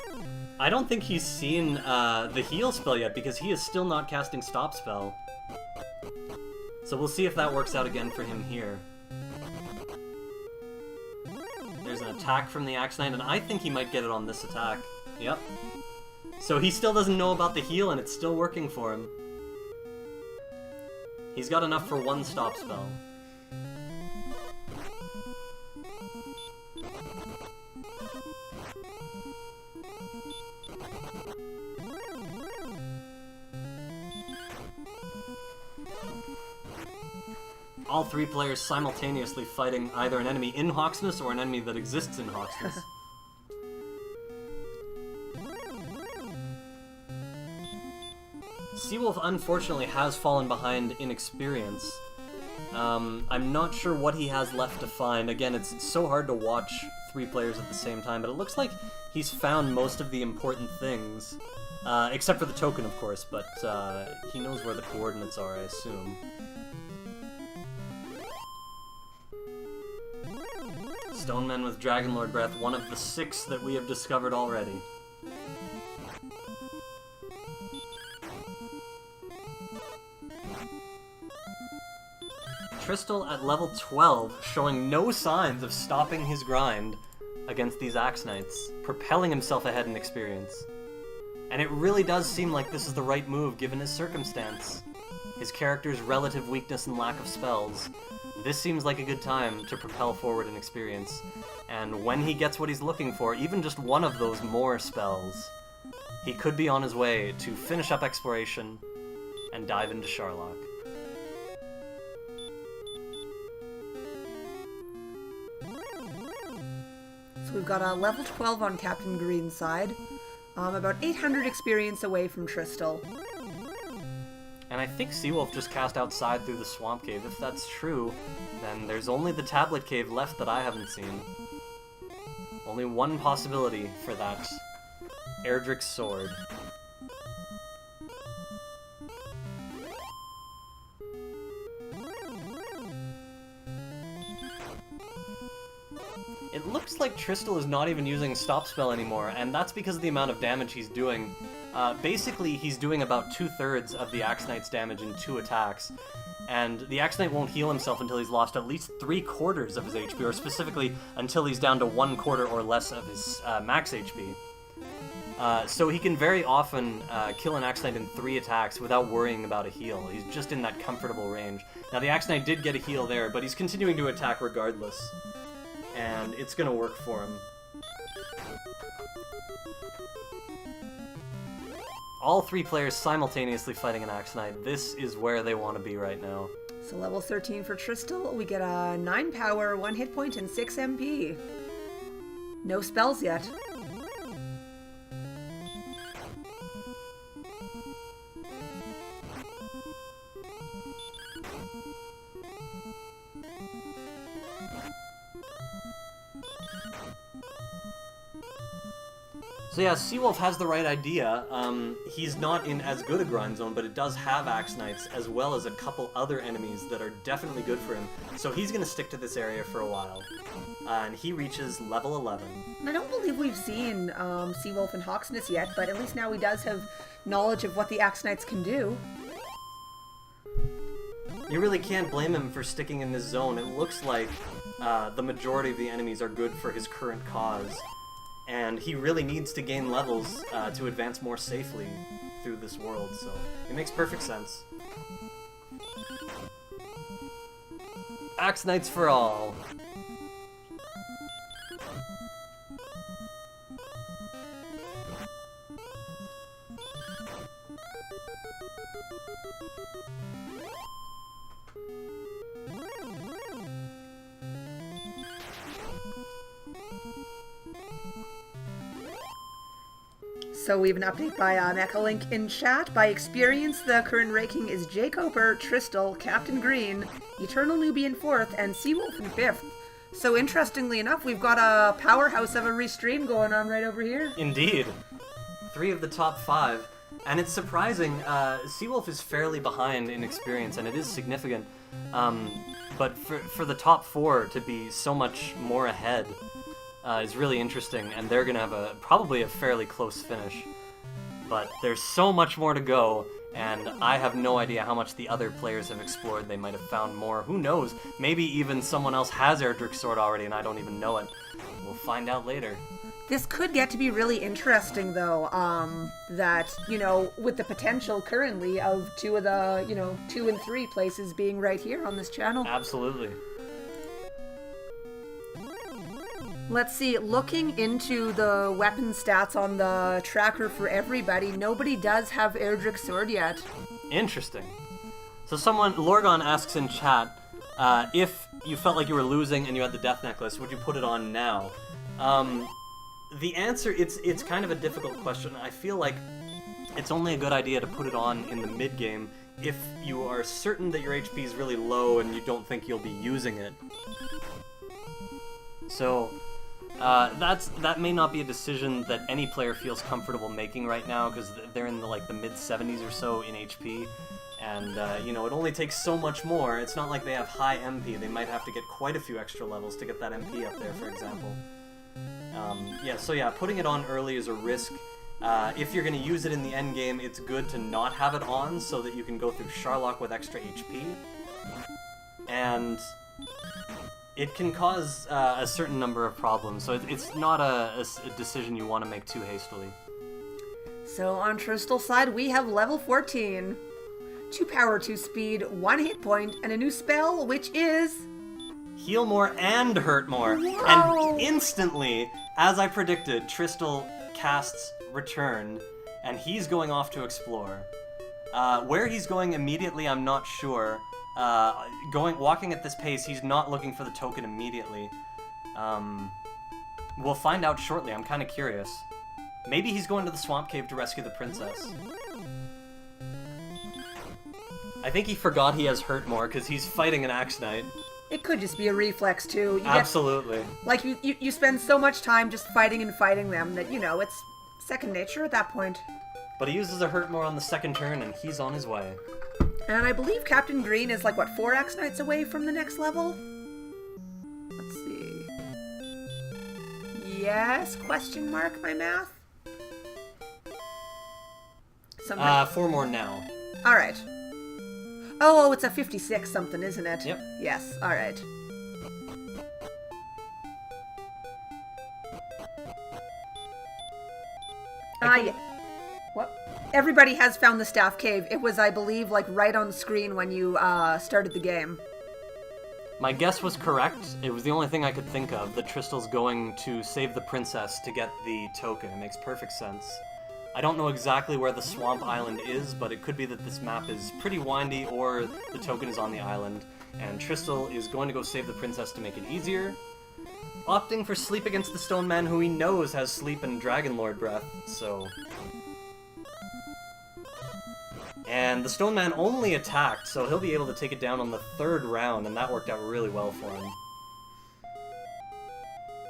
I don't think he's seen the heal spell yet because he is still not casting stop spell. So we'll see if that works out again for him here. There's an attack from the Axe Knight, and I think he might get it on this attack. Yep. So he still doesn't know about the heal, and it's still working for him. He's got enough for 1 stop spell. All 3 players simultaneously fighting either an enemy in Hawksness or an enemy that exists in Hawksness. Seawolf unfortunately has fallen behind in experience. I'm not sure what he has left to find. Again, it's so hard to watch 3 players at the same time, but it looks like he's found most of the important things. Except for the token, of course, but he knows where the coordinates are, I assume. Stonemen with Dragonlord Breath, one of the 6 that we have discovered already. Tristal at level 12, showing no signs of stopping his grind against these Axe Knights, propelling himself ahead in experience. And it really does seem like this is the right move given his circumstance. His character's relative weakness and lack of spells. This seems like a good time to propel forward in experience, and when he gets what he's looking for, even just one of those more spells, he could be on his way to finish up exploration and dive into Sharlock. So we've got a level 12 on Captain Green's side, about 800 experience away from Tristal. And I think Seawolf just cast outside through the swamp cave. If that's true, then there's only the tablet cave left that I haven't seen. Only one possibility for that Erdrick's sword. It looks like Tristal is not even using Stop Spell anymore, and that's because of the amount of damage he's doing. Basically, he's doing about 2/3 of the Axe Knight's damage in 2 attacks, And the Axe Knight won't heal himself until he's lost at least 3/4 of his HP, or specifically until he's down to 1/4 or less of his max HP. So he can very often kill an Axe Knight in 3 attacks without worrying about a heal. He's just in that comfortable range. Now the Axe Knight did get a heal there, but he's continuing to attack regardless. And it's going to work for him. All 3 players simultaneously fighting an Axe Knight. This is where they want to be right now. So level 13 for Tristal, we get a 9 power, 1 hit point, and 6 MP. No spells yet. So yeah, Seawolf has the right idea. He's not in as good a grind zone, but it does have Axe Knights, as well as a couple other enemies that are definitely good for him. So he's going to stick to this area for a while. And he reaches level 11. I don't believe we've seen Seawolf and Hawksness yet, but at least now he does have knowledge of what the Axe Knights can do. You really can't blame him for sticking in this zone. It looks like the majority of the enemies are good for his current cause. And he really needs to gain levels to advance more safely through this world, so it makes perfect sense. Axe Knights for all. So we have an update by Mechalink in chat. By experience, the current ranking is Jay Coper, Tristal, Captain Green, Eternal Newbie in 4th, and Seawolf in 5th. So interestingly enough, we've got a powerhouse of a restream going on right over here. Indeed. 3 of the top 5. And it's surprising, Seawolf is fairly behind in experience, and it is significant. But for the top 4 to be so much more ahead is really interesting, and they're going to have probably a fairly close finish. But there's so much more to go, and I have no idea how much the other players have explored. They might have found more. Who knows? Maybe even someone else has Erdrick's Sword already, and I don't even know it. We'll find out later. This could get to be really interesting, though, that, with the potential currently of 2 of the, 2 and 3 places being right here on this channel. Absolutely. Let's see, looking into the weapon stats on the tracker for everybody, nobody does have Erdrick's Sword yet. Interesting. So Lorgon asks in chat, if you felt like you were losing and you had the Death Necklace, would you put it on now? The answer, it's kind of a difficult question. I feel like it's only a good idea to put it on in the mid-game if you are certain that your HP is really low and you don't think you'll be using it. So that may not be a decision that any player feels comfortable making right now, because they're in the mid-70s or so in HP, and it only takes so much more. It's not like they have high MP. They might have to get quite a few extra levels to get that MP up there, for example. Putting it on early is a risk. If you're going to use it in the end game, it's good to not have it on so that you can go through Sharlock with extra HP. And it can cause a certain number of problems, so it's not a decision you want to make too hastily. So on Tristal's side, we have level 14. 2 power, 2 speed, 1 hit point, and a new spell, which is... Heal more and hurt more. Whoa. And instantly, as I predicted, Tristal casts Return, and he's going off to explore. Where he's going immediately, I'm not sure. Walking at this pace, he's not looking for the token immediately. We'll find out shortly. I'm kind of curious. Maybe he's going to the Swamp Cave to rescue the princess. I think he forgot he has Hurt More because he's fighting an Axe Knight. It could just be a reflex, too. Absolutely. You spend so much time just fighting and fighting them that, it's second nature at that point. But he uses a Hurt More on the second turn, and he's on his way. And I believe Captain Green is 4 Axe Knights away from the next level? Let's see. Yes? Question mark, my math? 4 more now. Alright. Oh, it's a 56 something, isn't it? Yep. Yes, alright. Yeah. What? Everybody has found the staff cave. It was, I believe, like right on the screen when you started the game. My guess was correct. It was the only thing I could think of, that Tristal's going to save the princess to get the token. It makes perfect sense. I don't know exactly where the Swamp Island is, but it could be that this map is pretty windy or the token is on the island, and Tristal is going to go save the princess to make it easier, opting for Sleep against the Stone Man, who he knows has Sleep and Dragon Lord Breath, so... And the Stone Man only attacked, so he'll be able to take it down on the 3rd round, and that worked out really well for him.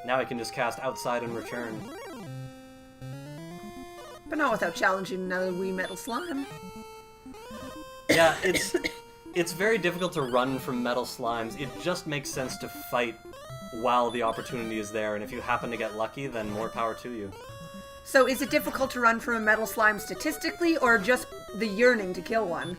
Now he can just cast Outside and return. But not without challenging another wee metal slime. Yeah, it's very difficult to run from metal slimes. It just makes sense to fight while the opportunity is there, and if you happen to get lucky, then more power to you. So is it difficult to run from a metal slime statistically, or just the yearning to kill one?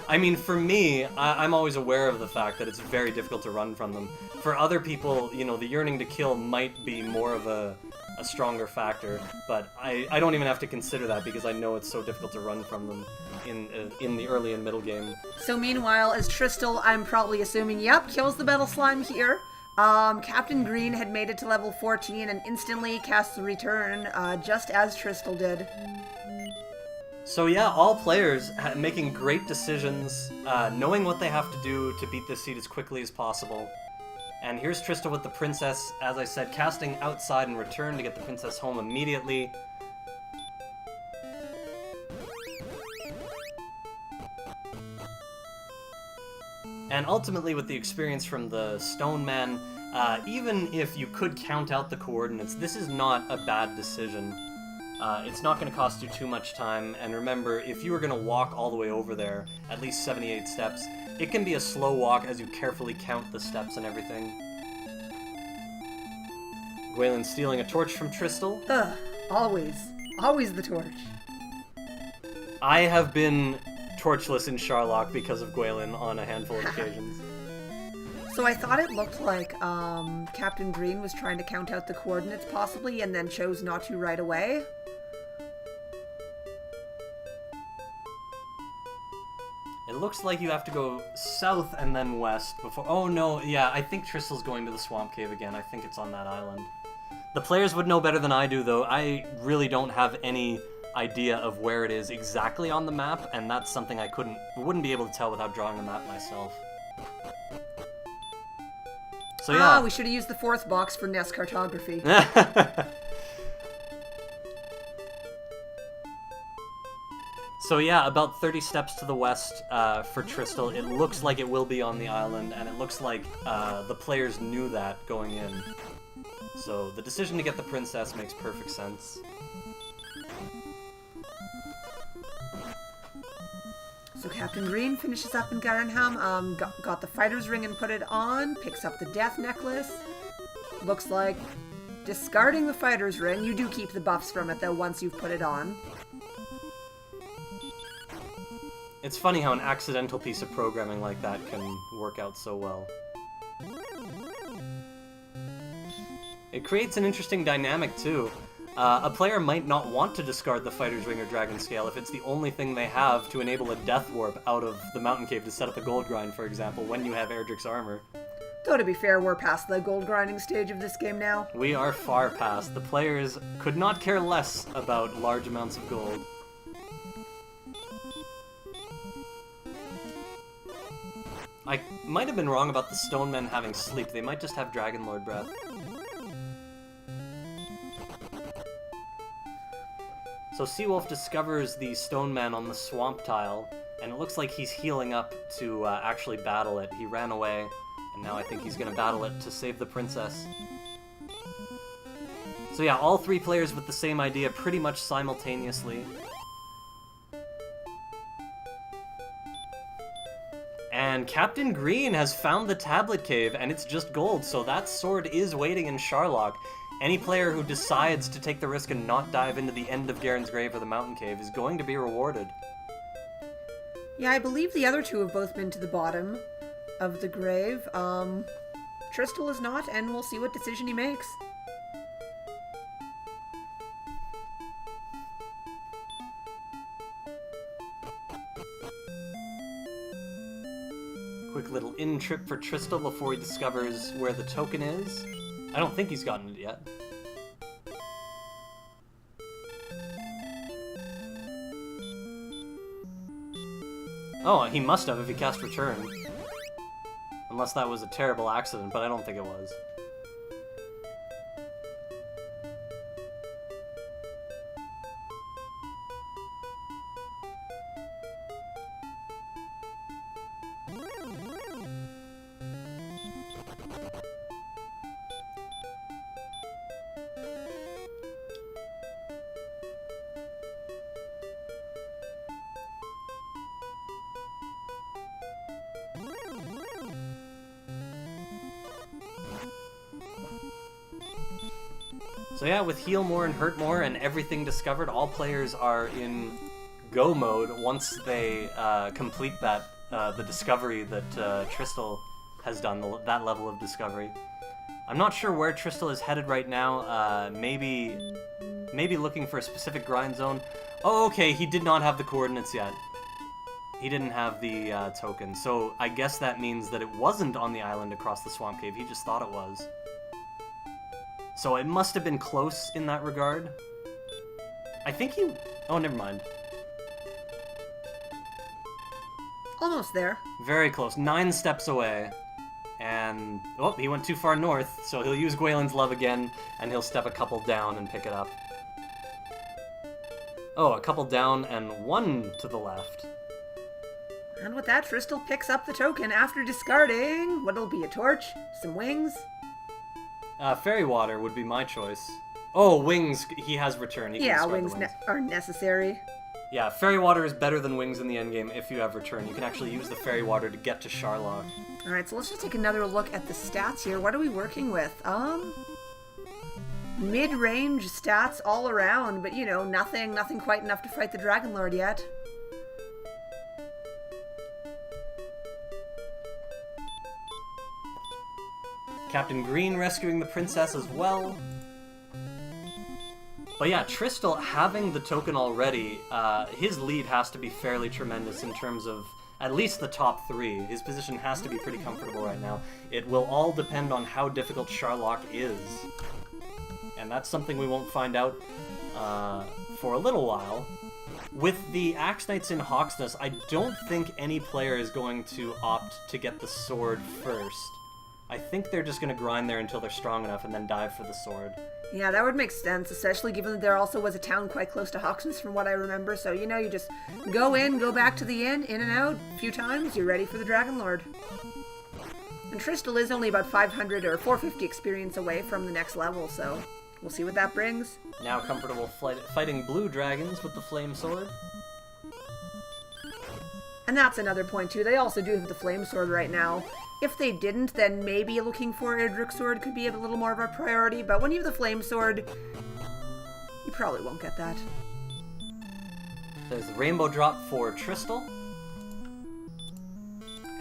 I mean, for me, I'm always aware of the fact that it's very difficult to run from them. For other people, you know, the yearning to kill might be more of a stronger factor, but I don't even have to consider that because I know it's so difficult to run from them in the early and middle game. So meanwhile, as Tristal, I'm probably assuming, yep, kills the metal slime here. Captain Green had made it to level 14 and instantly cast the return, just as Tristal did. So yeah, all players making great decisions, knowing what they have to do to beat this seed as quickly as possible. And here's Tristal with the princess, as I said, casting Outside and return to get the princess home immediately. And ultimately, with the experience from the Stone Man, even if you could count out the coordinates, this is not a bad decision. It's not going to cost you too much time, and remember, if you were going to walk all the way over there, at least 78 steps, it can be a slow walk as you carefully count the steps and everything. Gwaylin stealing a torch from Tristal. Ugh, always. Always the torch. I have been torchless in Charlock because of Gwaylin on a handful of occasions. So I thought it looked like Captain Green was trying to count out the coordinates possibly and then chose not to right away. It looks like you have to go south and then west before... Oh no, yeah, I think Tristal's going to the Swamp Cave again. I think it's on that island. The players would know better than I do, though. I really don't have any idea of where it is exactly on the map, and that's something I wouldn't be able to tell without drawing a map myself. So yeah. We should have used the 4th box for NES cartography. So yeah, about 30 steps to the west for Tristal. It looks like it will be on the island, and it looks like the players knew that going in. So the decision to get the princess makes perfect sense. So Captain Green finishes up in Garenham, got the fighter's ring and put it on, picks up the death necklace. Looks like discarding the fighter's ring. You do keep the buffs from it, though, once you've put it on. It's funny how an accidental piece of programming like that can work out so well. It creates an interesting dynamic, too. A player might not want to discard the Fighter's Ring or Dragon Scale if it's the only thing they have to enable a Death Warp out of the Mountain Cave to set up a Gold Grind, for example, when you have Erdrick's armor. Though, to be fair, we're past the gold grinding stage of this game now. We are far past. The players could not care less about large amounts of gold. I might have been wrong about the Stone Men having sleep. They might just have Dragon Lord Breath. So Seawolf discovers the Stone Man on the swamp tile, and it looks like he's healing up to actually battle it. He ran away, and now I think he's going to battle it to save the princess. So yeah, all 3 players with the same idea pretty much simultaneously. And Captain Green has found the Tablet Cave, and it's just gold, so that sword is waiting in Charlock. Any player who decides to take the risk and not dive into the end of Garen's Grave or the Mountain Cave is going to be rewarded. Yeah, I believe the other two have both been to the bottom of the grave. Tristal is not, and we'll see what decision he makes. Quick little in trip for Tristal before he discovers where the token is. I don't think he's gotten it yet. Oh, he must have if he cast Return. Unless that was a terrible accident, but I don't think it was. So yeah, with Heal More and Hurt More and everything discovered, all players are in go mode once they complete that the discovery that Tristal has done, that level of discovery. I'm not sure where Tristal is headed right now. Maybe looking for a specific grind zone. Oh, okay, he did not have the coordinates yet. He didn't have the token, so I guess that means that it wasn't on the island across the swamp cave. He just thought it was. So it must have been close in that regard. I think he... Oh, never mind. Almost there. Very close. 9 steps away. And... Oh, he went too far north, so he'll use Gwaelin's Love again, and he'll step a couple down and pick it up. Oh, a couple down and 1 to the left. And with that, Tristal picks up the token after discarding... What'll be a torch? Some wings? Fairy Water would be my choice. Oh, Wings, he has Return. He can Yeah, discard the wings are necessary. Yeah, Fairy Water is better than Wings in the endgame if you have Return. You can actually use the Fairy Water to get to Charlock. Alright, so let's just take another look at the stats here. What are we working with? Mid-range stats all around, but you know, nothing quite enough to fight the Dragon Lord yet. Captain Green rescuing the princess as well. But yeah, Tristal having the token already, his lead has to be fairly tremendous in terms of at least the top 3. His position has to be pretty comfortable right now. It will all depend on how difficult Charlock is. And that's something we won't find out for a little while. With the Axe Knights in Hawksness, I don't think any player is going to opt to get the sword first. I think they're just going to grind there until they're strong enough and then dive for the sword. Yeah, that would make sense, especially given that there also was a town quite close to Hawksness from what I remember. So, you know, you just go in, go back to the inn, in and out, a few times, you're ready for the Dragon Lord. And Tristal is only about 500 or 450 experience away from the next level, so we'll see what that brings. Now comfortable fighting blue dragons with the flame sword. And that's another point, too. They also do have the flame sword right now. If they didn't, then maybe looking for Edric sword could be a little more of a priority, but when you have the flame sword, you probably won't get that. There's the rainbow drop for Tristal.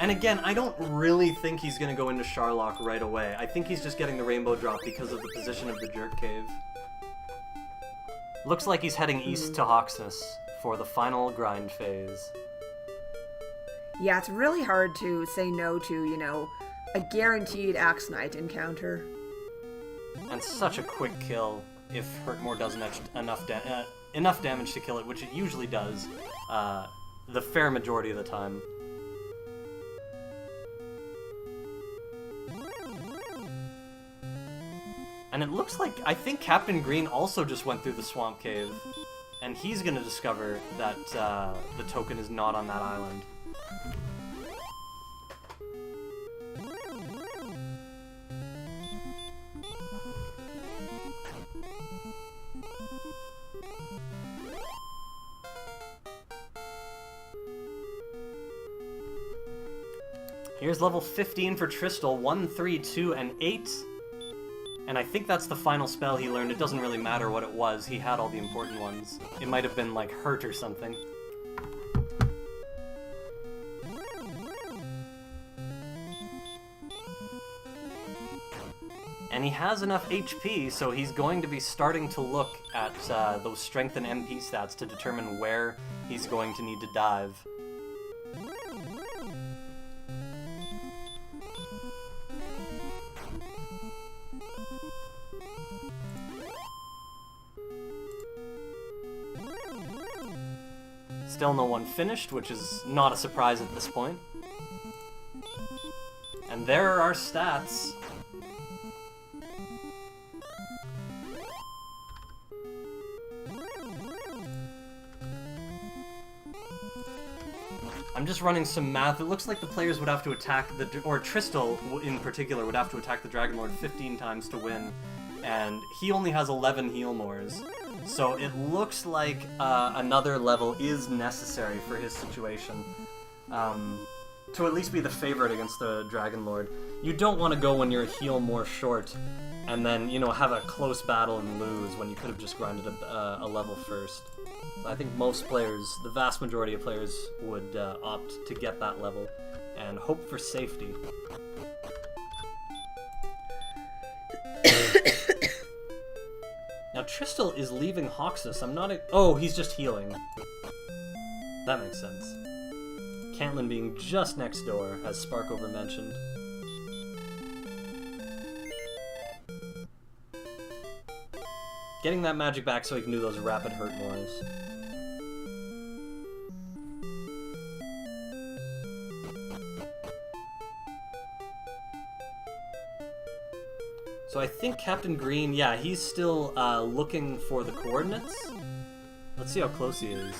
And again, I don't really think he's going to go into Charlock right away. I think he's just getting the rainbow drop because of the position of the Jerk Cave. Looks like he's heading east to Hawksness for the final grind phase. Yeah, it's really hard to say no to, you know, a guaranteed Axe Knight encounter. And such a quick kill if Hurtmore doesn't enough damage to kill it, which it usually does, the fair majority of the time. And it looks like, I think Captain Green also just went through the swamp cave, and he's going to discover that the token is not on that island. Here's level 15 for Tristal, 1, 3, 2, and 8. And I think that's the final spell he learned. It doesn't really matter what it was. He had all the important ones. It might have been, like, Hurt or something. And he has enough HP, so he's going to be starting to look at those strength and MP stats to determine where he's going to need to dive. Still no one finished, which is not a surprise at this point. And there are our stats. I'm just running some math. It looks like the players would have to attack or Tristal in particular would have to attack the Dragon Lord 15 times to win, and he only has 11 heal mores. So it looks like another level is necessary for his situation. To at least be the favorite against the Dragon Lord. You don't want to go when you're a heal more short, and then, you know, have a close battle and lose when you could have just grinded a level first. So I think most players, the vast majority of players, would opt to get that level and hope for safety. Now Tristal is leaving Hoxus. I'm not oh, he's just healing. That makes sense. Cantlin being just next door, as Sparkover mentioned. Getting that magic back so he can do those rapid hurt mores. So I think Captain Green, yeah, he's still looking for the coordinates. Let's see how close he is.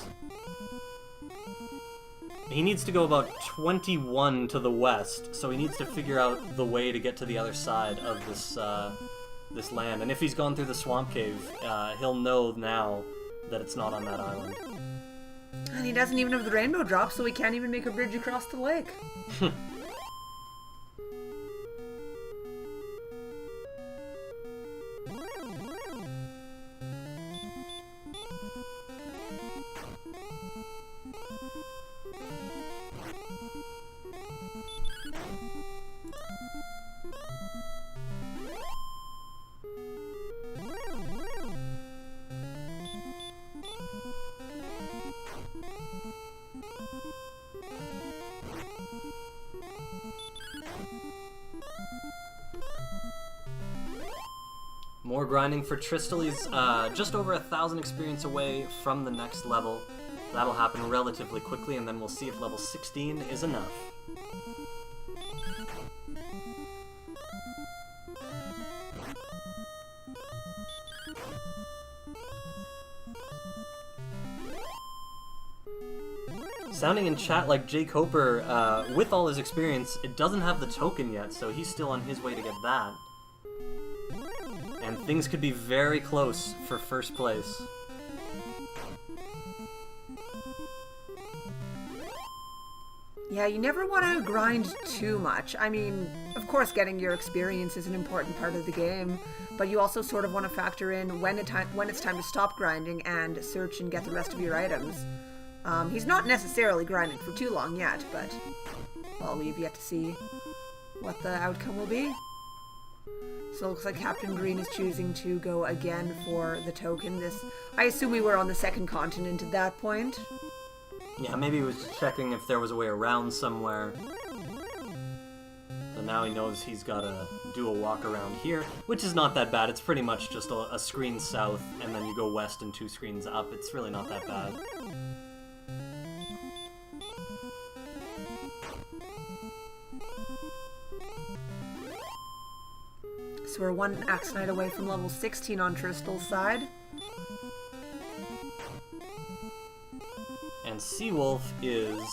He needs to go about 21 to the west, so he needs to figure out the way to get to the other side of this land. And if he's gone through the swamp cave, he'll know now that it's not on that island. And he doesn't even have the rainbow drop, so he can't even make a bridge across the lake. More grinding for Tristal. He's just over 1,000 experience away from the next level. That'll happen relatively quickly, and then we'll see if level 16 is enough. Sounding in chat like Jake Hoper, with all his experience, it doesn't have the token yet, so he's still on his way to get that. And things could be very close for first place. Yeah, you never want to grind too much. I mean, of course getting your experience is an important part of the game, but you also sort of want to factor in when it's time to stop grinding and search and get the rest of your items. He's not necessarily grinding for too long yet, but, well, we've yet to see what the outcome will be. So it looks like Captain Green is choosing to go again for the token. I assume we were on the second continent at that point. Yeah, maybe he was just checking if there was a way around somewhere. So now he knows he's got to do a walk around here, which is not that bad. It's pretty much just a screen south, and then you go west and 2 screens up. It's really not that bad. So we're 1 Axe-Knight away from level 16 on Tristal's side. And Seawolf is...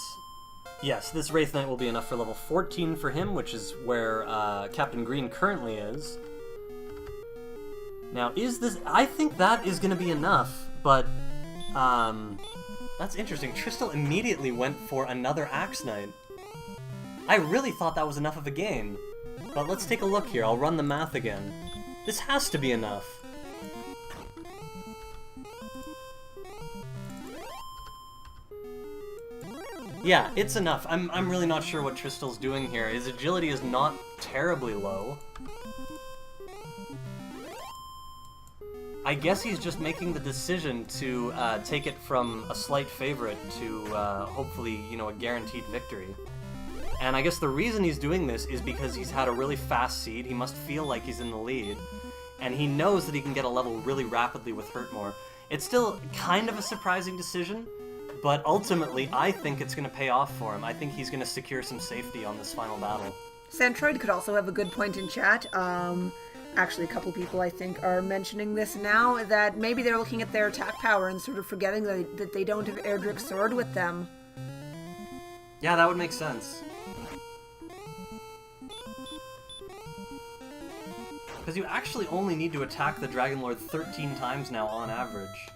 Yes, this Wraith Knight will be enough for level 14 for him, which is where Captain Green currently is. Now, is this... I think that is going to be enough, but... that's interesting. Tristal immediately went for another Axe-Knight. I really thought that was enough of a gain. But let's take a look here. I'll run the math again. This has to be enough. Yeah, it's enough. I'm really not sure what Tristal's doing here. His agility is not terribly low. I guess he's just making the decision to take it from a slight favorite to hopefully, you know, a guaranteed victory. And I guess the reason he's doing this is because he's had a really fast seed. He must feel like he's in the lead. And he knows that he can get a level really rapidly with Hurtmore. It's still kind of a surprising decision, but ultimately I think it's going to pay off for him. I think he's going to secure some safety on this final battle. Centroid could also have a good point in chat. Actually, a couple people, I think, are mentioning this now, that maybe they're looking at their attack power and sort of forgetting that they don't have Erdrick's sword with them. Yeah, that would make sense. Because you actually only need to attack the Dragon Lord 13 times now on average.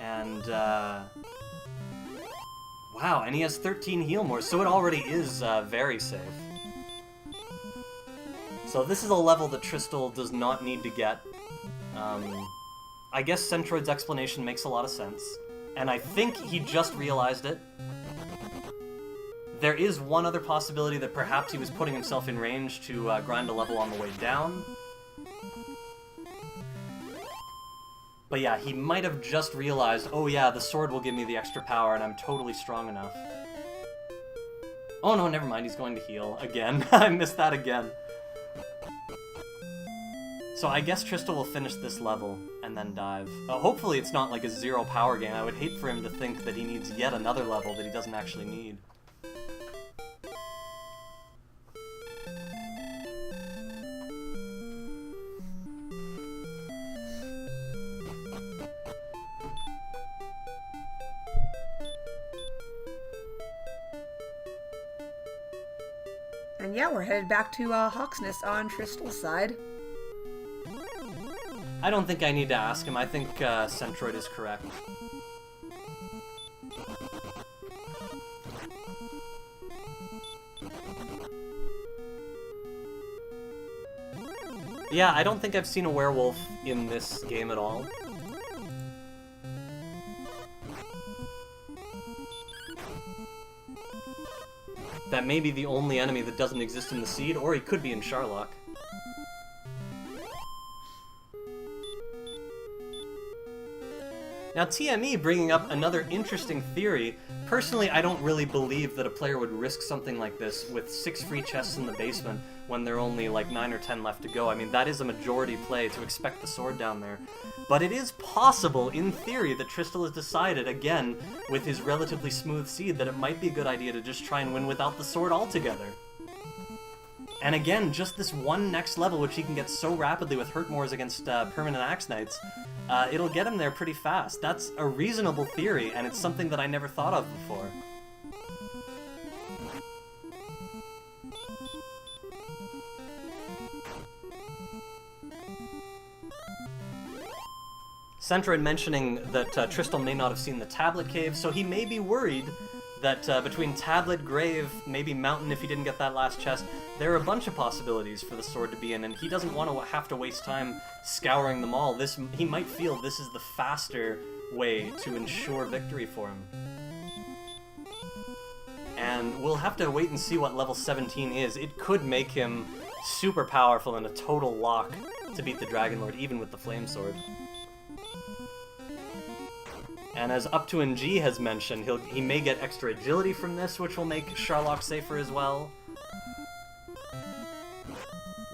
And, wow, and he has 13 heal more, so it already is very safe. So this is a level that Tristal does not need to get. I guess Centroid's explanation makes a lot of sense. And I think he just realized it. There is one other possibility that perhaps he was putting himself in range to grind a level on the way down. But yeah, he might have just realized, oh yeah, the sword will give me the extra power and I'm totally strong enough. Oh no, never mind, he's going to heal again. I missed that again. So I guess Tristal will finish this level and then dive. Hopefully it's not like a zero power game. I would hate for him to think that he needs yet another level that he doesn't actually need. And yeah, we're headed back to Hawksness on Tristal's side. I don't think I need to ask him. I think Centroid is correct. Yeah, I don't think I've seen a werewolf in this game at all. That may be the only enemy that doesn't exist in the seed, or he could be in Sharlock. Now, TME bringing up another interesting theory. Personally, I don't really believe that a player would risk something like this with 6 free chests in the basement when there are only like 9 or 10 left to go. I mean, that is a majority play to expect the sword down there. But it is possible, in theory, that Tristal has decided, again, with his relatively smooth seed, that it might be a good idea to just try and win without the sword altogether. And again, just this one next level, which he can get so rapidly with Hurtmores against Permanent Axe Knights, it'll get him there pretty fast. That's a reasonable theory, and it's something that I never thought of before. Centroid mentioning that Tristal may not have seen the Tablet Cave, so he may be worried that between Tablet, Grave, maybe Mountain if he didn't get that last chest, there are a bunch of possibilities for the sword to be in, and he doesn't want to have to waste time scouring them all. He might feel this is the faster way to ensure victory for him. And we'll have to wait and see what level 17 is. It could make him super powerful and a total lock to beat the Dragon Lord, even with the Flame Sword. And as Up to NG has mentioned, he may get extra agility from this, which will make Sharlock safer as well.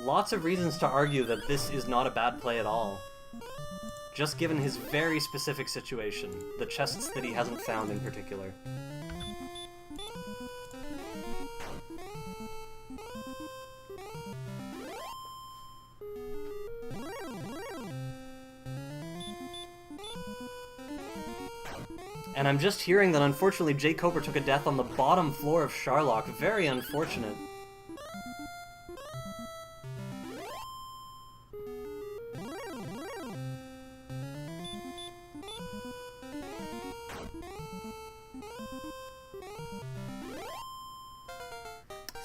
Lots of reasons to argue that this is not a bad play at all. Just given his very specific situation, the chests that he hasn't found in particular. And I'm just hearing that unfortunately Jay Cobra took a death on the bottom floor of Sharlock. Very unfortunate.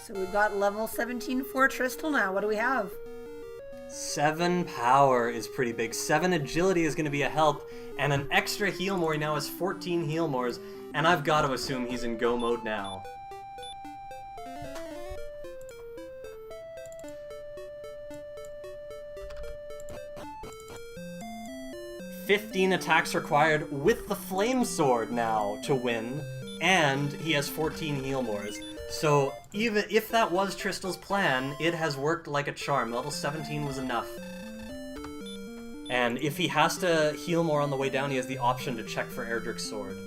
So we've got level 17 for Tristal now. What do we have? 7 power is pretty big. 7 agility is going to be a help. And an extra heal more. He now has 14 heal mores. And I've got to assume he's in go mode now. 15 attacks required with the Flame Sword now to win, and he has 14 heal mores. So even if that was Tristel's plan, it has worked like a charm. Level 17 was enough. And if he has to heal more on the way down, he has the option to check for Erdrick's sword.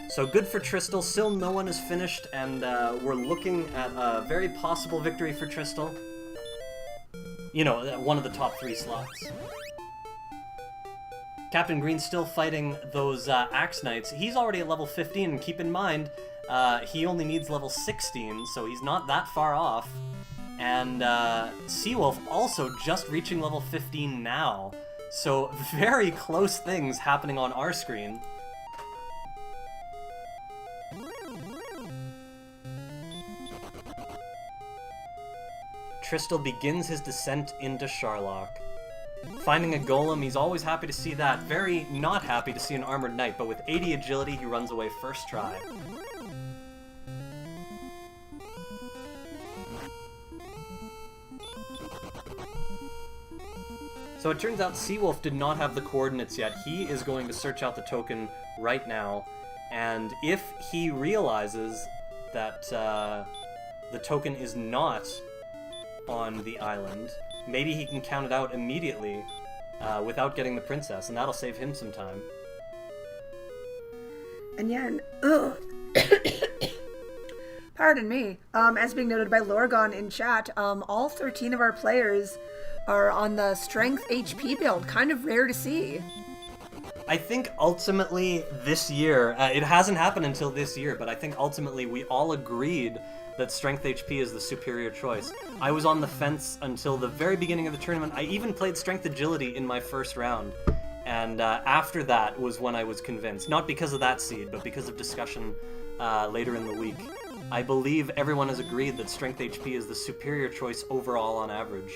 So good for Tristel. Still no one is finished, and we're looking at a very possible victory for Tristel. You know, one of the top 3 slots. Captain Green's still fighting those Axe Knights. He's already at level 15, and keep in mind, he only needs level 16, so he's not that far off. And Seawolf also just reaching level 15 now. So very close things happening on our screen. Tristel begins his descent into Sharlock. Finding a golem, he's always happy to see that. Very not happy to see an armored knight, but with 80 agility, he runs away first try. So it turns out Seawolf did not have the coordinates yet. He is going to search out the token right now, and if he realizes that the token is not on the island, maybe he can count it out immediately without getting the princess, and that'll save him some time. And yeah, pardon me, as being noted by Lorgon in chat, all 13 of our players are on the strength HP build. Kind of rare to see. I think ultimately this year, it hasn't happened until this year, but I think ultimately we all agreed that strength HP is the superior choice. I was on the fence until the very beginning of the tournament. I even played strength agility in my first round, and after that was when I was convinced. Not because of that seed, but because of discussion later in the week. I believe everyone has agreed that strength HP is the superior choice overall on average.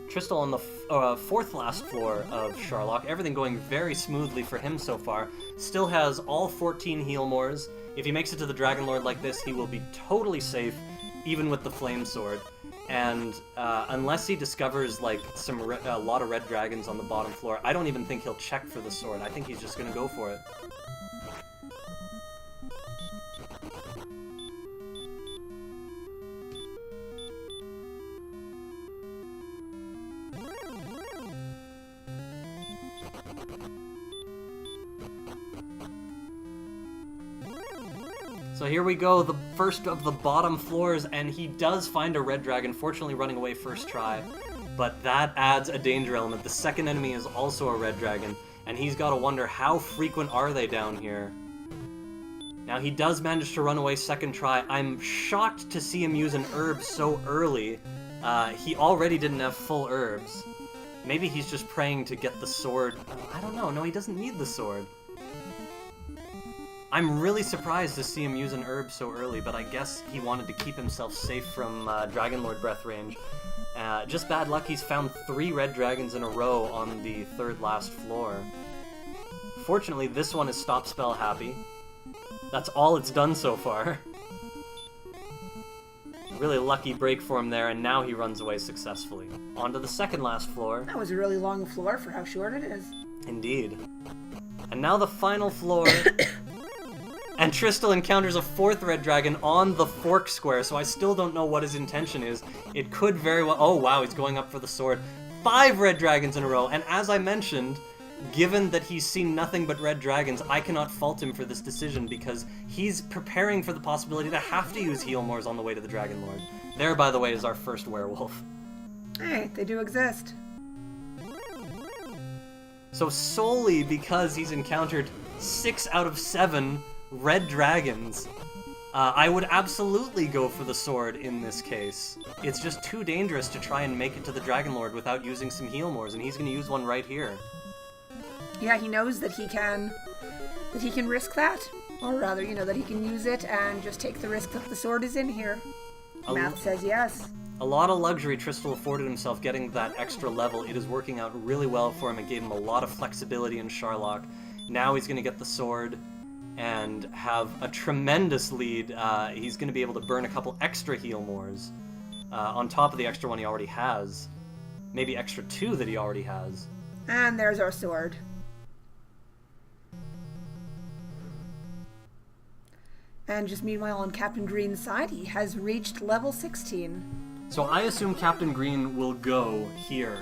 Tristel on the 4th last floor of Sharlock. Everything going very smoothly for him so far. Still has all 14 heal mores. If he makes it to the Dragon Lord like this, he will be totally safe, even with the Flame Sword. And unless he discovers like a lot of red dragons on the bottom floor, I don't even think he'll check for the sword. I think he's just going to go for it. So here we go, the first of the bottom floors, and he does find a red dragon, fortunately running away first try, but that adds a danger element. The second enemy is also a red dragon, and he's got to wonder how frequent are they down here. Now he does manage to run away second try. I'm shocked to see him use an herb so early. He already didn't have full herbs. Maybe he's just praying to get the sword. I don't know, no, he doesn't need the sword. I'm really surprised to see him use an herb so early, but I guess he wanted to keep himself safe from Dragon Lord breath range. Just bad luck, he's found 3 red dragons in a row on the 3rd last floor. Fortunately, this one is stop spell happy. That's all it's done so far. Really lucky break for him there, and now he runs away successfully. On to the 2nd last floor. That was a really long floor for how short it is. Indeed. And now the final floor. And Tristel encounters a 4th red dragon on the fork square, so I still don't know what his intention is. It could very well... Oh, wow, he's going up for the sword. 5 red dragons in a row, and as I mentioned, given that he's seen nothing but red dragons, I cannot fault him for this decision, because he's preparing for the possibility to have to use heal mores on the way to the Dragon Lord. There, by the way, is our first werewolf. Hey, they do exist. So solely because he's encountered 6 out of 7 red dragons, I would absolutely go for the sword in this case. It's just too dangerous to try and make it to the Dragon Lord without using some heal mores, and he's going to use one right here. Yeah, he knows that he can risk that, or rather, you know, that he can use it and just take the risk that the sword is in here. Math says yes. A lot of luxury Tristel afforded himself getting that extra level. It is working out really well for him. It gave him a lot of flexibility in Sharlock. Now he's going to get the sword. and have a tremendous lead. He's going to be able to burn a couple extra heal mores on top of the extra one he already has. Maybe extra 2 that he already has. And there's our sword. And just meanwhile on Captain Green's side, he has reached level 16. So I assume Captain Green will go here.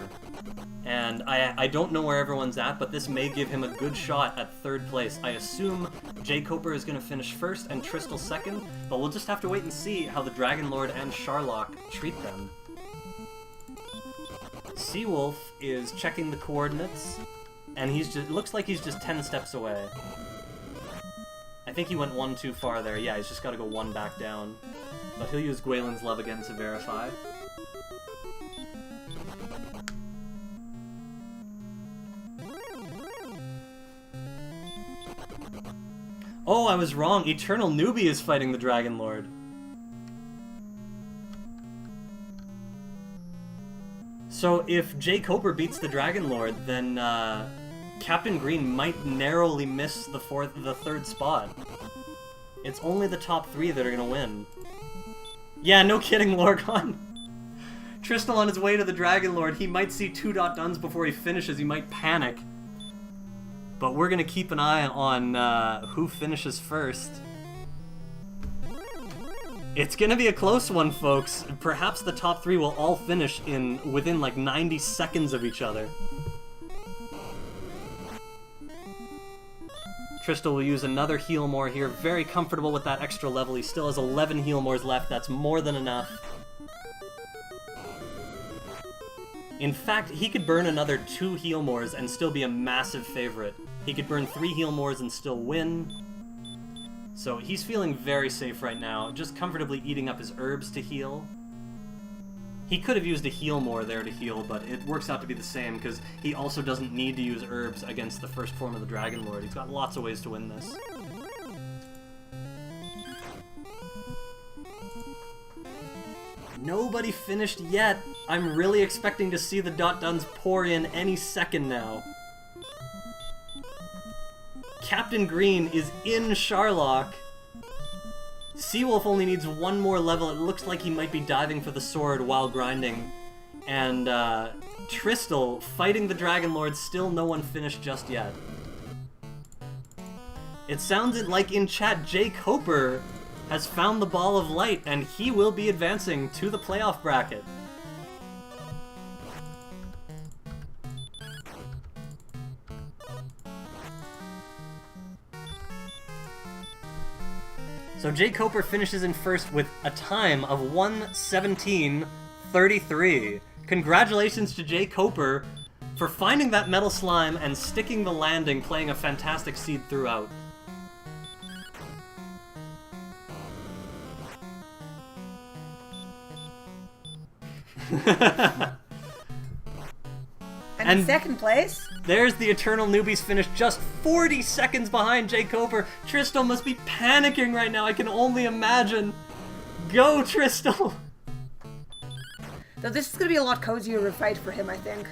And I don't know where everyone's at, but this may give him a good shot at 3rd place. I assume Jay Coper is going to finish 1st and Tristal 2nd, but we'll just have to wait and see how the Dragon Lord and Sharlock treat them. Seawolf is checking the coordinates, and it looks like he's just 10 steps away. I think he went 1 too far there. Yeah, he's just got to go 1 back down. But he'll use Gwaylen's Love again to verify. Oh, I was wrong. Eternal Newbie is fighting the Dragon Lord. So if Jay Coper beats the Dragon Lord, then Captain Green might narrowly miss the 3rd spot. It's only the top 3 that are gonna win. Yeah, no kidding, Lorgon. Tristal on his way to the Dragon Lord. He might see 2 dot duns before he finishes. He might panic. But we're gonna keep an eye on who finishes first. It's gonna be a close one, folks. Perhaps the top 3 will all finish within like 90 seconds of each other. Tristal will use another heal more here. Very comfortable with that extra level. He still has 11 heal mores left. That's more than enough. In fact, he could burn another 2 heal mores and still be a massive favorite. He could burn 3 heal mores and still win. So he's feeling very safe right now, just comfortably eating up his herbs to heal. He could have used a heal more there to heal, but it works out to be the same because he also doesn't need to use herbs against the first form of the Dragon Lord. He's got lots of ways to win this. Nobody finished yet. I'm really expecting to see the dot duns pour in any second now. Captain Green is in Sharlock. Seawolf only needs 1 more level. It looks like he might be diving for the sword while grinding. And Tristal fighting the Dragon Lord. Still no one finished just yet. It sounds like in chat Jay Coper has found the ball of light, and he will be advancing to the playoff bracket. So Jay Coper finishes in first with a time of 1:17:33. Congratulations to Jay Coper for finding that metal slime and sticking the landing, playing a fantastic seed throughout. And in 2nd place, there's the Eternal Newbies finish, just 40 seconds behind Jay Coper. Tristal must be panicking right now, I can only imagine. Go, Tristal! though this is going to be a lot cozier of a fight for him, I think.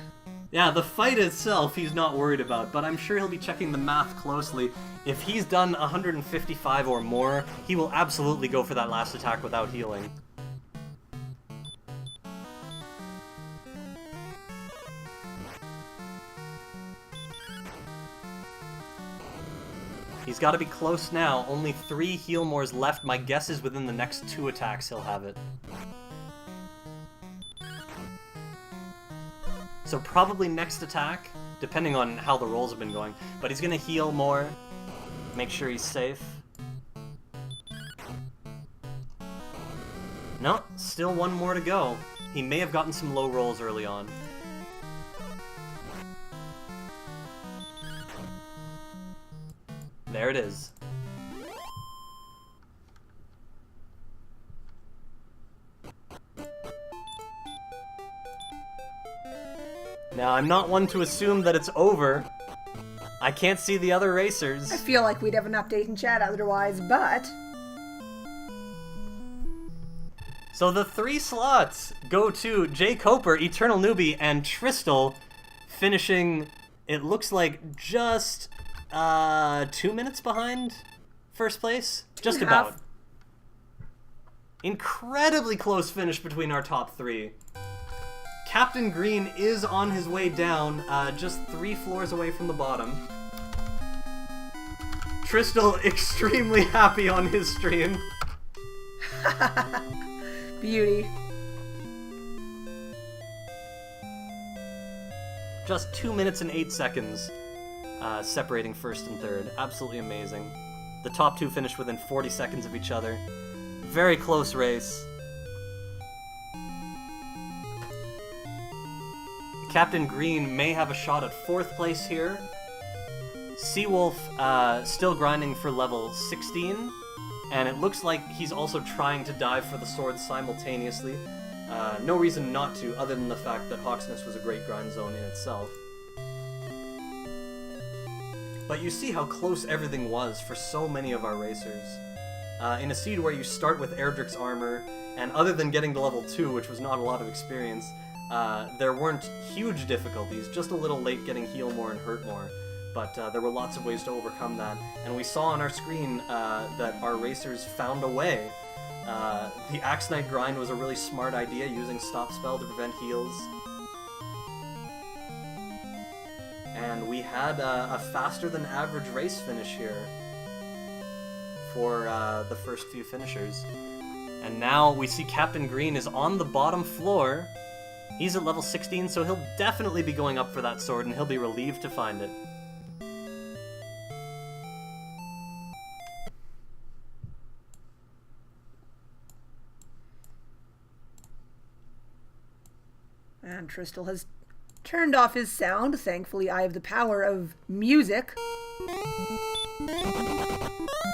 Yeah, the fight itself he's not worried about, but I'm sure he'll be checking the math closely. If he's done 155 or more, he will absolutely go for that last attack without healing. He's got to be close now. Only 3 heal mores left. My guess is within the next 2 attacks he'll have it. So probably next attack, depending on how the rolls have been going. But he's going to heal more. Make sure he's safe. No, still 1 more to go. He may have gotten some low rolls early on. There it is. Now, I'm not one to assume that it's over. I can't see the other racers. I feel like we'd have an update in chat otherwise, but... So the 3 slots go to Jay Coper, Eternal Newbie, and Tristal, finishing, it looks like, just 2 minutes behind first place? Just 2.5. about. Incredibly close finish between our top 3. Captain Green is on his way down, just 3 floors away from the bottom. Tristal extremely happy on his stream. Beauty. Just 2 minutes and 8 seconds separating first and third. Absolutely amazing. The top 2 finished within 40 seconds of each other. Very close race. Captain Green may have a shot at 4th place here. Seawolf still grinding for level 16, and it looks like he's also trying to dive for the sword simultaneously. No reason not to, other than the fact that Hawksness was a great grind zone in itself. But you see how close everything was for so many of our racers. In a seed where you start with Erdrick's armor, and other than getting to level 2, which was not a lot of experience, there weren't huge difficulties, just a little late getting heal more and hurt more. But there were lots of ways to overcome that, and we saw on our screen that our racers found a way. The Axe Knight grind was a really smart idea, using Stop Spell to prevent heals. And we had a faster than average race finish here for the first few finishers. And now we see Captain Green is on the bottom floor. He's at level 16, so he'll definitely be going up for that sword, and he'll be relieved to find it. And Tristal has turned off his sound. Thankfully, I have the power of music.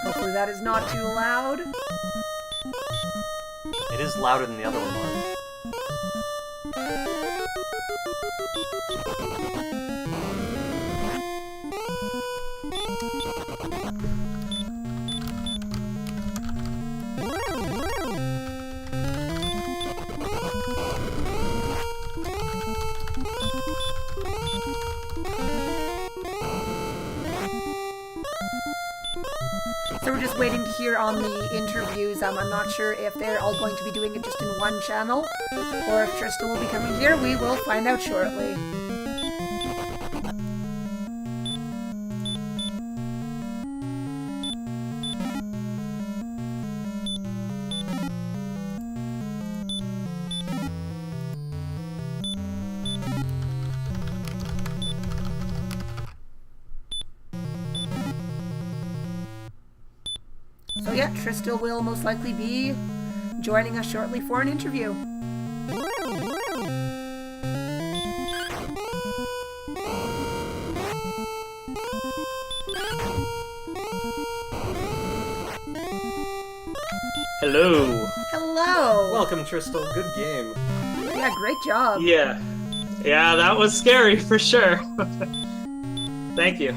Hopefully that is not too loud. It is louder than the other one was. So we're just waiting to hear on the interviews. I'm not sure if they're all going to be doing it just in one channel, or if Tristal will be coming here. We will find out shortly. So yeah, Tristal will most likely be joining us shortly for an interview. Hello. Hello! Welcome, Tristal. Good game. Yeah, great job. Yeah, that was scary for sure. Thank you.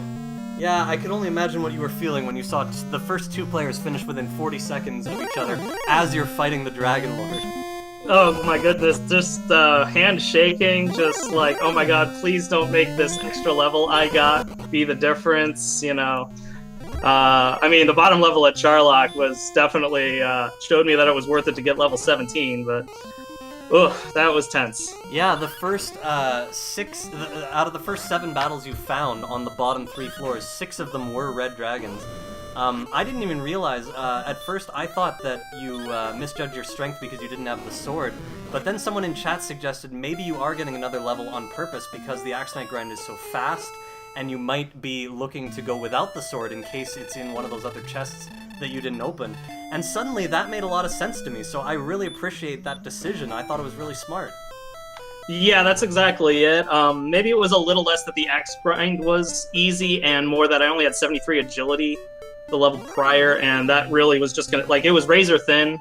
Yeah, I can only imagine what you were feeling when you saw the first 2 players finish within 40 seconds of each other as you're fighting the Dragon Lord. Oh my goodness, just hand shaking, just like, oh my god, please don't make this extra level I got be the difference, you know. I mean, the bottom level at Charlock was definitely, showed me that it was worth it to get level 17, but, ugh, that was tense. Yeah, the first 6, out of the first 7 battles you found on the bottom 3 floors, 6 of them were red dragons. I didn't even realize, at first I thought that you misjudged your strength because you didn't have the sword, but then someone in chat suggested maybe you are getting another level on purpose because the Axe Knight grind is so fast, and you might be looking to go without the sword in case it's in one of those other chests that you didn't open. And suddenly that made a lot of sense to me, so I really appreciate that decision. I thought it was really smart. Yeah, that's exactly it. Maybe it was a little less that the axe grind was easy and more that I only had 73 agility the level prior, and that really was just gonna, like, it was razor thin,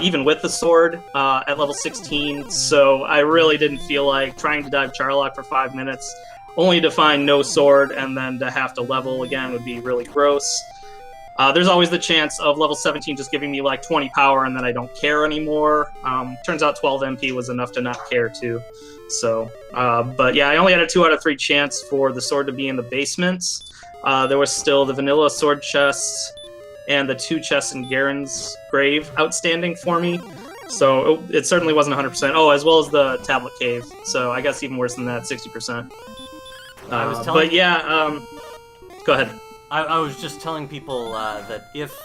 even with the sword at level 16, so I really didn't feel like trying to dive Charlock for 5 minutes, only to find no sword and then to have to level again would be really gross. There's always the chance of level 17 just giving me like 20 power and then I don't care anymore. Turns out 12 MP was enough to not care too. So, but yeah, I only had a 2 out of 3 chance for the sword to be in the basement. There was still the vanilla sword chest, and the 2 chests in Garen's grave outstanding for me. So it certainly wasn't 100%. Oh, as well as the tablet cave. So I guess even worse than that, 60%. But yeah, go ahead. I was just telling people that if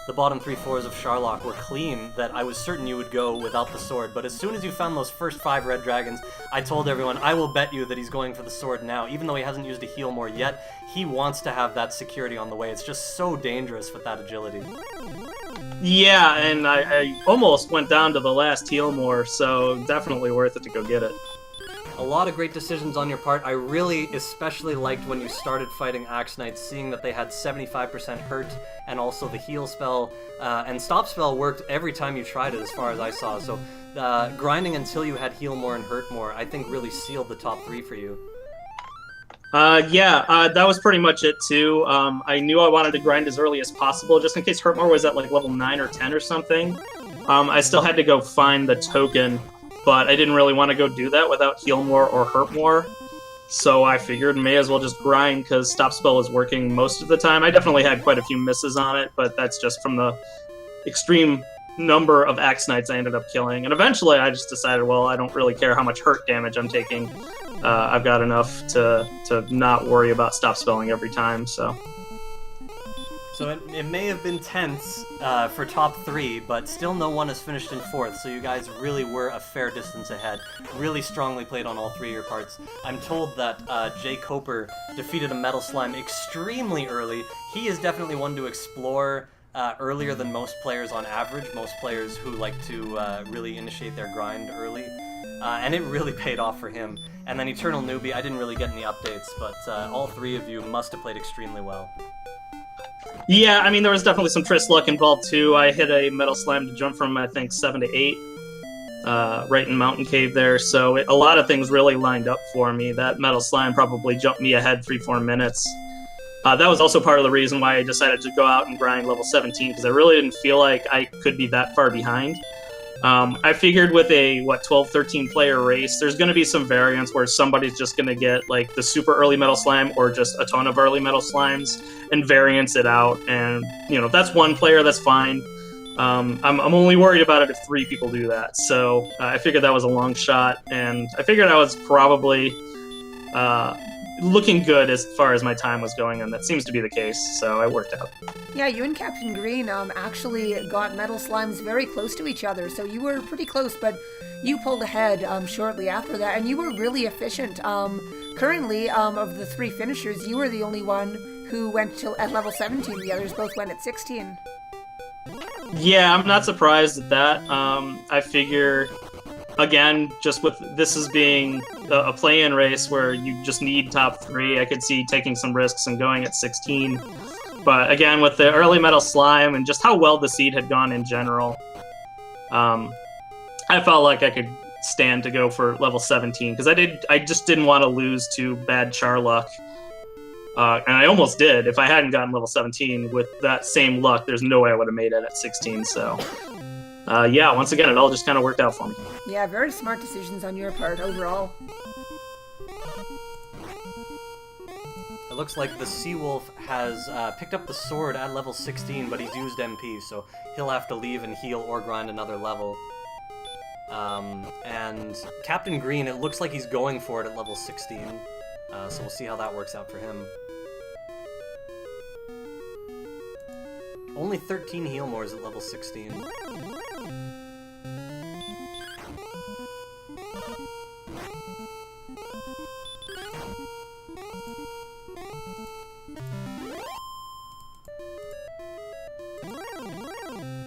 the bottom 3 floors of Sharlock were clean, that I was certain you would go without the sword. But as soon as you found those first 5 red dragons, I told everyone, I will bet you that he's going for the sword now. Even though he hasn't used a heal more yet, he wants to have that security on the way. It's just so dangerous with that agility. Yeah, and I almost went down to the last heal more, so definitely worth it to go get it. A lot of great decisions on your part. I really especially liked when you started fighting Axe Knights, seeing that they had 75% hurt and also the heal spell. And stop spell worked every time you tried it, as far as I saw. So grinding until you had heal more and hurt more, I think really sealed the top 3 for you. That was pretty much it too. I knew I wanted to grind as early as possible, just in case hurt more was at like level 9 or 10 or something. I still had to go find the token, but I didn't really want to go do that without heal more or hurt more. So I figured may as well just grind because stop spell was working most of the time. I definitely had quite a few misses on it, but that's just from the extreme number of Axe Knights I ended up killing. And eventually I just decided, well, I don't really care how much hurt damage I'm taking. I've got enough to not worry about stop spelling every time, so... So it may have been tense for top 3, but still no one has finished in 4th, so you guys really were a fair distance ahead. Really strongly played on all 3 of your parts. I'm told that Jay Coper defeated a Metal Slime extremely early. He is definitely one to explore earlier than most players on average, most players who like to really initiate their grind early. And it really paid off for him. And then Eternal Newbie, I didn't really get any updates, but all 3 of you must have played extremely well. Yeah, I mean, there was definitely some Triss luck involved, too. I hit a Metal Slime to jump from, I think, 7 to 8, right in Mountain Cave there, so a lot of things really lined up for me. That Metal Slime probably jumped me ahead 3-4 minutes. That was also part of the reason why I decided to go out and grind level 17, because I really didn't feel like I could be that far behind. I figured with a, 12-13 player race, there's going to be some variance where somebody's just going to get like the super early Metal Slime or just a ton of early Metal Slimes and variance it out. And, if that's one player, that's fine. I'm only worried about it if 3 people do that. So I figured that was a long shot, and I figured I was probably looking good as far as my time was going, and that seems to be the case, so it worked out. Yeah, you and Captain Green actually got Metal Slimes very close to each other, so you were pretty close, but you pulled ahead shortly after that, and you were really efficient. Currently, of the 3 finishers, you were the only one who went at level 17. The others both went at 16. Yeah, I'm not surprised at that. I figure... Again, just with this as being a play-in race where you just need top 3, I could see taking some risks and going at 16. But again, with the early Metal Slime and just how well the seed had gone in general, I felt like I could stand to go for level 17 because I just didn't want to lose to bad Char luck. And I almost did. If I hadn't gotten level 17 with that same luck, there's no way I would have made it at 16. So. Yeah, once again, it all just kind of worked out for me. Yeah, very smart decisions on your part overall. It looks like the Seawolf has picked up the sword at level 16, but he's used MP, so he'll have to leave and heal or grind another level. And Captain Green, it looks like he's going for it at level 16, so we'll see how that works out for him. Only 13 heal mores at level 16.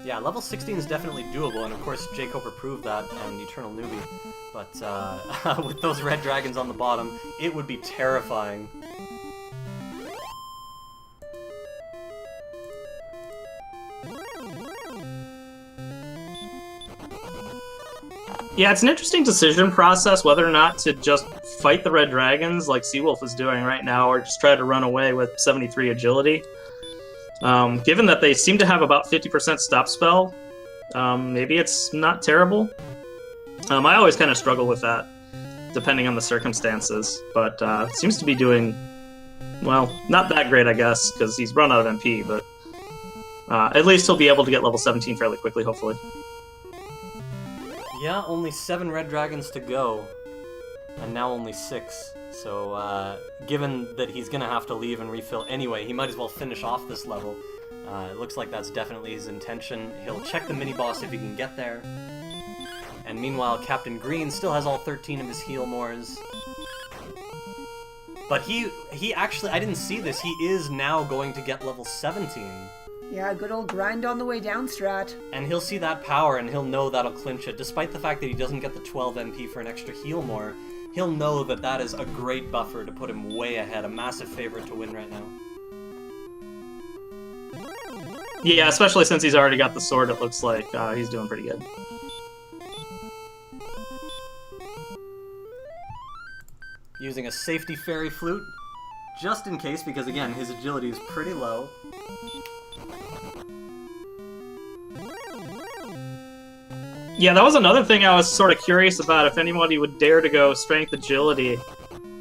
Yeah, level 16 is definitely doable, and of course Jay Coper proved that, and Eternal Newbie. But with those red dragons on the bottom, it would be terrifying. Yeah, it's an interesting decision process whether or not to just fight the red dragons like Seawolf is doing right now, or just try to run away with 73 agility. Given that they seem to have about 50% stop spell, maybe it's not terrible. I always kind of struggle with that, depending on the circumstances, but seems to be doing, well, not that great, I guess, because he's run out of MP, but At least he'll be able to get level 17 fairly quickly, hopefully. Yeah, only 7 red dragons to go, and now only 6. So, given that he's gonna have to leave and refill anyway, he might as well finish off this level. It looks like that's definitely his intention. He'll check the mini-boss if he can get there. And meanwhile, Captain Green still has all 13 of his heal mores. But he actually, I didn't see this, he is now going to get level 17. Yeah, good old grind on the way down strat. And he'll see that power and he'll know that'll clinch it. Despite the fact that he doesn't get the 12 MP for an extra heal more, he'll know that that is a great buffer to put him way ahead, a massive favorite to win right now. Yeah, especially since he's already got the sword, it looks like he's doing pretty good. Using a safety fairy flute, just in case, because again, his agility is pretty low. Yeah, that was another thing I was sort of curious about, if anybody would dare to go strength agility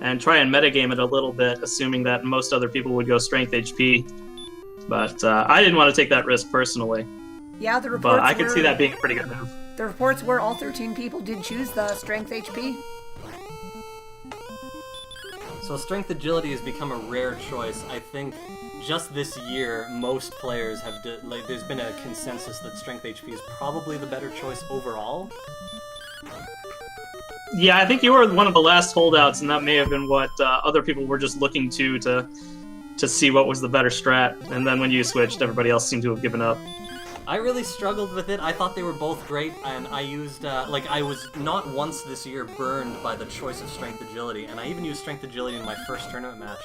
and try and metagame it a little bit, assuming that most other people would go strength HP. But I didn't want to take that risk personally. Yeah, the reports But I could see that being a pretty good move. The reports were all 13 people did choose the strength HP. So strength agility has become a rare choice. I think just this year, most players have there's been a consensus that strength HP is probably the better choice overall. Yeah, I think you were one of the last holdouts, and that may have been what other people were just looking to see what was the better strat. And then when you switched, everybody else seemed to have given up. I really struggled with it. I thought they were both great, and I used, I was not once this year burned by the choice of Strength Agility, and I even used Strength Agility in my first tournament match.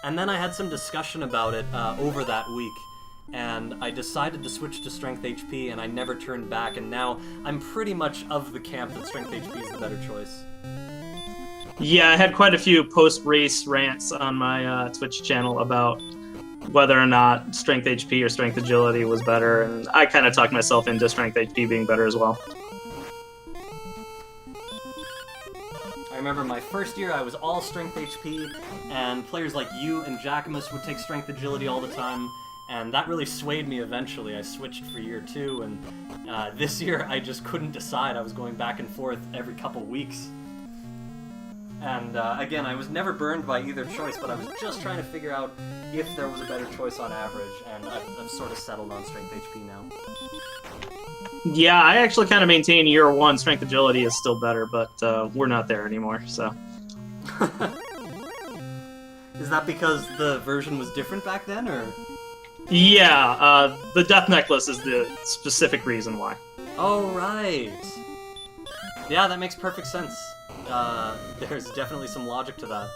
And then I had some discussion about it over that week, and I decided to switch to Strength HP, and I never turned back, and now I'm pretty much of the camp that Strength HP is the better choice. Yeah, I had quite a few post-race rants on my Twitch channel about whether or not Strength HP or Strength Agility was better, and I kind of talked myself into Strength HP being better as well. I remember my first year I was all Strength HP, and players like you and Jacquemus would take Strength Agility all the time, and that really swayed me eventually. I switched for year 2, and this year I just couldn't decide. I was going back and forth every couple weeks. And again, I was never burned by either choice, but I was just trying to figure out if there was a better choice on average, and I've sort of settled on Strength HP now. Yeah, I actually kind of maintain year 1 Strength Agility is still better, but we're not there anymore, so... Is that because the version was different back then, or...? Yeah, the Death Necklace is the specific reason why. Oh, right. Yeah, that makes perfect sense. There's definitely some logic to that.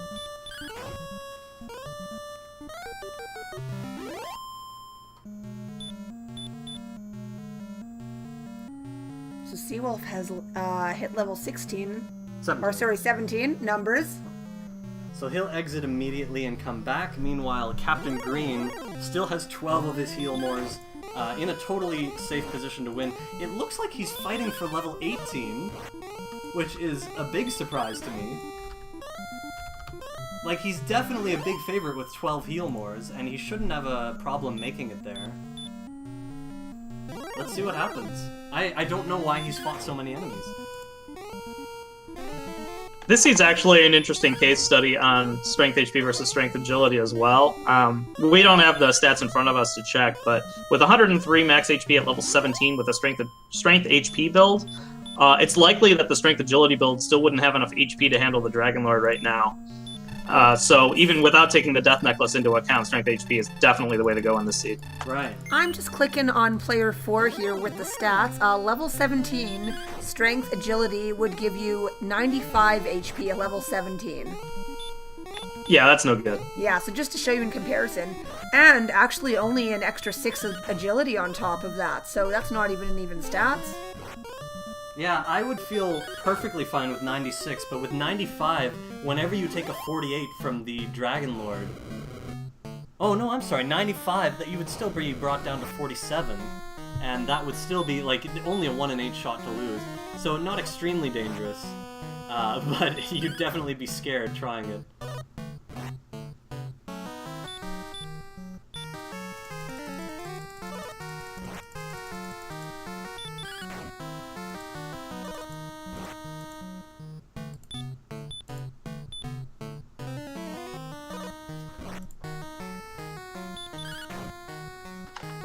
So Seawolf has hit level 16, 17. 17 numbers. So he'll exit immediately and come back. Meanwhile, Captain Green still has 12 of his heal mores, in a totally safe position to win. It looks like he's fighting for level 18, which is a big surprise to me. Like, he's definitely a big favorite with 12 heal mores, and he shouldn't have a problem making it there. Let's see what happens. I don't know why he's fought so many enemies. This is actually an interesting case study on Strength HP versus Strength Agility as well. We don't have the stats in front of us to check, but with 103 max HP at level 17 with a Strength HP build, it's likely that the Strength Agility build still wouldn't have enough HP to handle the Dragon Lord right now. So even without taking the Death Necklace into account, Strength HP is definitely the way to go on this seed. Right. I'm just clicking on player 4 here with the stats. Level 17, Strength Agility would give you 95 HP at level 17. Yeah, that's no good. Yeah, so just to show you in comparison. And actually only an extra 6 of agility on top of that, so that's not even an even stats. Yeah, I would feel perfectly fine with 96, but with 95, whenever you take a 48 from the Dragon Lord... Oh, no, I'm sorry, 95, that you would still be brought down to 47, and that would still be, like, only a 1 in 8 shot to lose. So not extremely dangerous, but you'd definitely be scared trying it.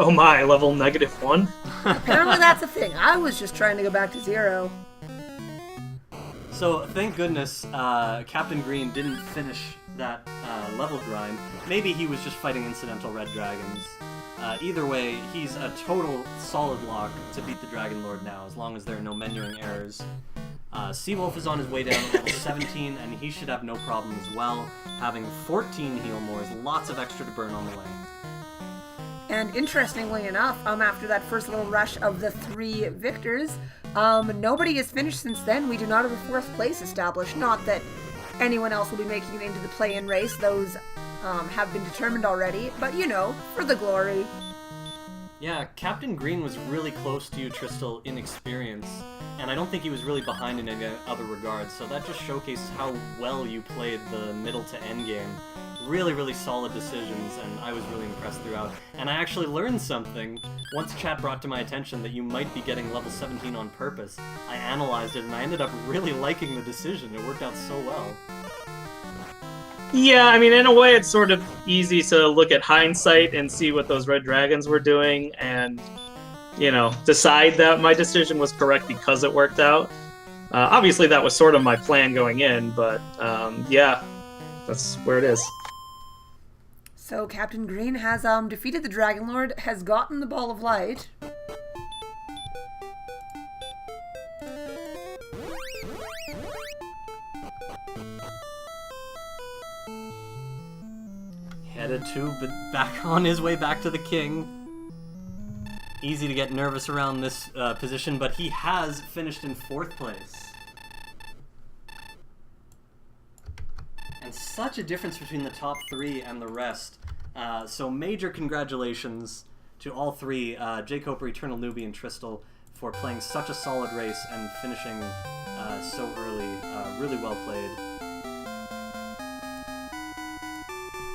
Oh my, level -1? Apparently that's a thing. I was just trying to go back to 0. So thank goodness Captain Green didn't finish that level grind. Maybe he was just fighting incidental red dragons. Either way, he's a total solid lock to beat the Dragon Lord now, as long as there are no menuing errors. Seawolf is on his way down to level 17, and he should have no problem as well, having 14 heal mores, lots of extra to burn on the way. And interestingly enough, after that first little rush of the 3 victors, nobody has finished since then. We do not have a 4th place established. Not that anyone else will be making it into the play-in race. Those have been determined already, but you know, for the glory. Yeah, Captain Green was really close to you, Tristal, in experience, and I don't think he was really behind in any other regards, so that just showcases how well you played the middle to end game. Really, really solid decisions, and I was really impressed throughout. And I actually learned something once chat brought to my attention that you might be getting level 17 on purpose. I analyzed it, and I ended up really liking the decision. It worked out so well. Yeah, I mean, in a way, it's sort of easy to look at hindsight and see what those red dragons were doing, and, you know, decide that my decision was correct because it worked out. Obviously, that was sort of my plan going in, but, yeah, that's where it is. So Captain Green has defeated the Dragon Lord, has gotten the Ball of Light. Headed back on his way back to the king. Easy to get nervous around this position, but he has finished in 4th place. And such a difference between the top 3 and the rest. So major congratulations to all 3, J. Coper, Eternal Newbie, and Tristal, for playing such a solid race and finishing so early. Really well played.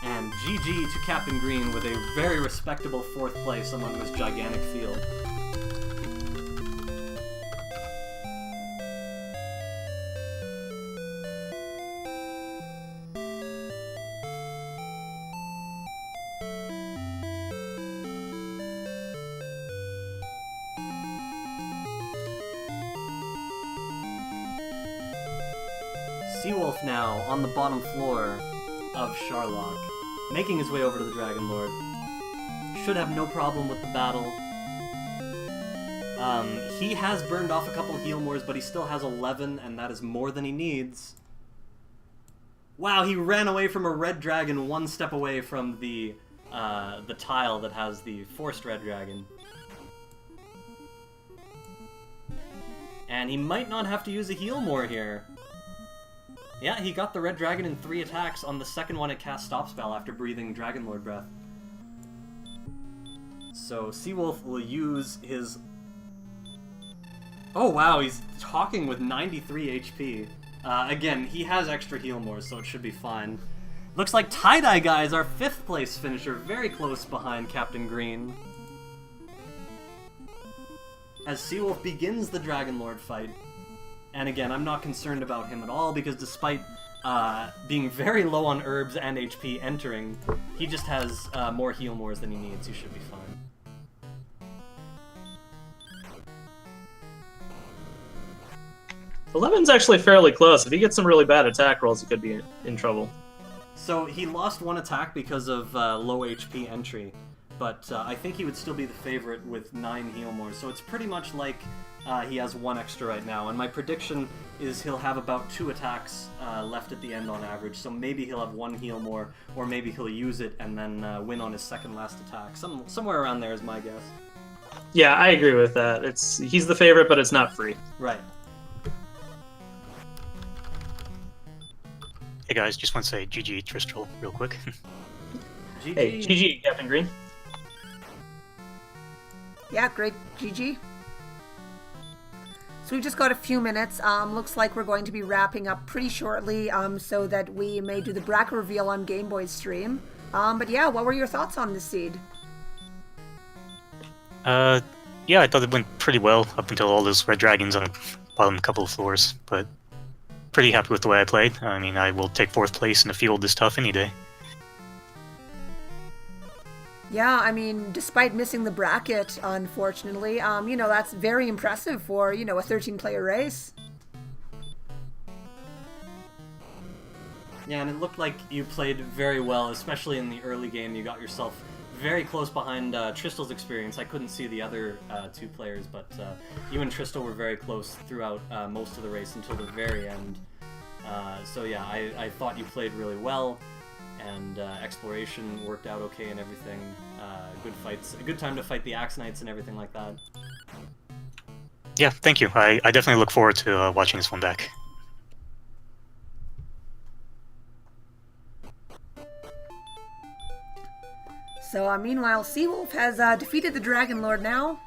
And GG to Captain Green with a very respectable 4th place among this gigantic field. Seawolf now on the bottom floor of Sharlock, making his way over to the Dragon Lord. Should have no problem with the battle. He has burned off a couple heal mores, but he still has 11, and that is more than he needs. Wow, he ran away from a red dragon 1 step away from the tile that has the forced red dragon. And he might not have to use a heal more here. Yeah, he got the red dragon in 3 attacks. On the second one, it cast Stop Spell after breathing Dragon Lord Breath. So Seawolf will use his... Oh wow, he's talking with 93 HP. Again, he has extra heal more, so it should be fine. Looks like Tie-Dye Guy is our 5th place finisher, very close behind Captain Green. As Seawolf begins the Dragon Lord fight. And again, I'm not concerned about him at all, because despite being very low on herbs and HP entering, he just has more heal mores than he needs. He should be fine. Eleven's actually fairly close. If he gets some really bad attack rolls, he could be in trouble. So he lost 1 attack because of low HP entry, but I think he would still be the favorite with 9 heal mores. So it's pretty much like he has 1 extra right now, and my prediction is he'll have about 2 attacks left at the end on average, so maybe he'll have 1 heal more, or maybe he'll use it and then win on his second last attack. Somewhere around there is my guess. Yeah, I agree with that. He's the favorite, but it's not free. Right. Hey guys, just want to say GG Tristral real quick. GG. Hey, GG, Captain Green. Yeah, great, GG. So we've just got a few minutes. Looks like we're going to be wrapping up pretty shortly, so that we may do the bracket reveal on Game Boy's stream. But yeah, what were your thoughts on this seed? Yeah, I thought it went pretty well up until all those red dragons on the bottom couple of floors, but pretty happy with the way I played. I mean, I will take 4th place in a field this tough any day. Yeah, I mean, despite missing the bracket, unfortunately, you know, that's very impressive for, you know, a 13-player race. Yeah, and it looked like you played very well, especially in the early game. You got yourself very close behind Tristel's experience. I couldn't see the other two players, but you and Tristel were very close throughout most of the race until the very end. So yeah, I thought you played really well, and exploration worked out okay and everything. Good fights, a good time to fight the Axe Knights and everything like that. Yeah, thank you. I definitely look forward to watching this one back. So, meanwhile, Seawolf has defeated the Dragon Lord now.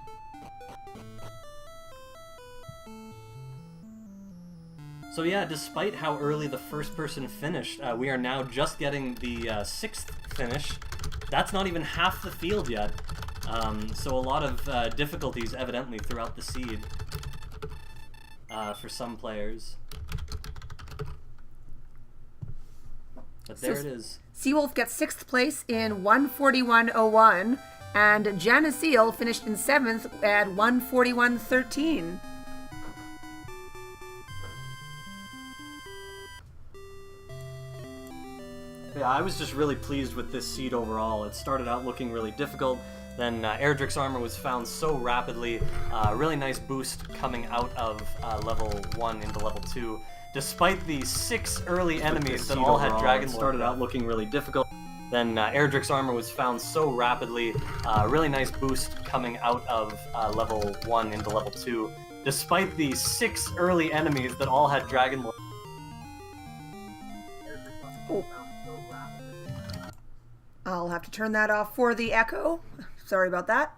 So yeah, despite how early the first person finished, we are now just getting the sixth finish. That's not even half the field yet. So a lot of difficulties evidently throughout the seed for some players. But there it is. Seawolf gets 6th place in 141.01, and Janaceel finished in 7th at 141.13. Yeah, I was just really pleased with this seed overall. It started out looking really difficult, then Erdrick's armor was found so rapidly, really nice boost coming out of level 1 into level 2. Despite the 6 early enemies that all had Dragon Lord, started out looking really difficult. Then Erdrick's armor was found so rapidly, really nice boost coming out of level 1 into level 2. Despite the 6 early enemies that all had Dragon Lord. Oh. I'll have to turn that off for the echo. Sorry about that.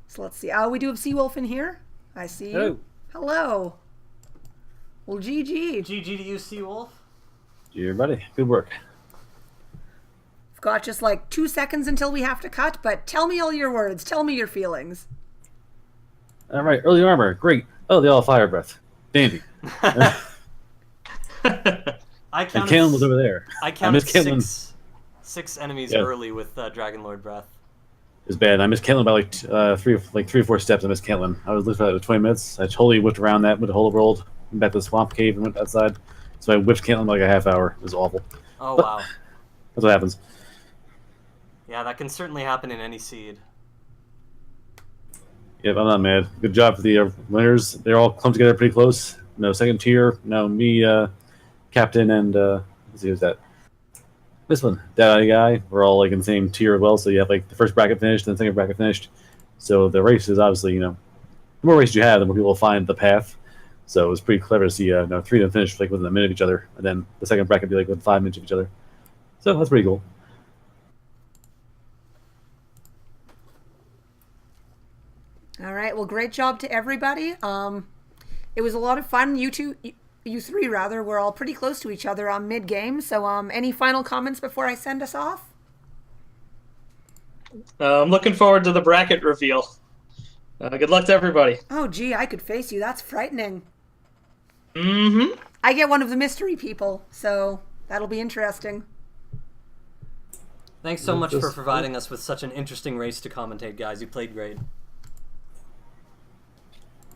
So let's see. We do have Seawolf in here. I see. Hello. Hello. Well, GG. GG to you, Seawolf. Everybody, good work. We've got just like 2 seconds until we have to cut, but tell me all your words. Tell me your feelings. All right, early armor, great. Oh, they all have fire breath. Dandy. I And counted, Caitlin was over there. I counted missed Caitlin. six enemies Yeah. early with Dragon Lord Breath. It's bad. I missed Caitlin by like three or four steps. I missed Caitlin. I was looking for like 20 minutes. I totally whipped around that with the whole world, went back to the swamp cave and went outside. So I whipped Caitlin by like a half hour. It was awful. Oh, wow. That's what happens. Yeah, that can certainly happen in any seed. Yep, I'm not mad. Good job for the winners. They're all clumped together pretty close. No second tier. No me, captain, and let's see who's that. This one, that guy. We're all like in the same tier as well. So you have like the first bracket finished, then the second bracket finished. So the race is obviously, the more races you have, the more people will find the path. So it was pretty clever to see three of them finish like within a minute of each other, and then the second bracket be like within 5 minutes of each other. So that's pretty cool. All right. Well, great job to everybody. It was a lot of fun. You three rather, were all pretty close to each other on mid-game. So, any final comments before I send us off? I'm looking forward to the bracket reveal. Good luck to everybody. Oh, gee, I could face you. That's frightening. Mm-hmm. I get one of the mystery people, so that'll be interesting. Thanks so much for providing us with such an interesting race to commentate, guys. You played great.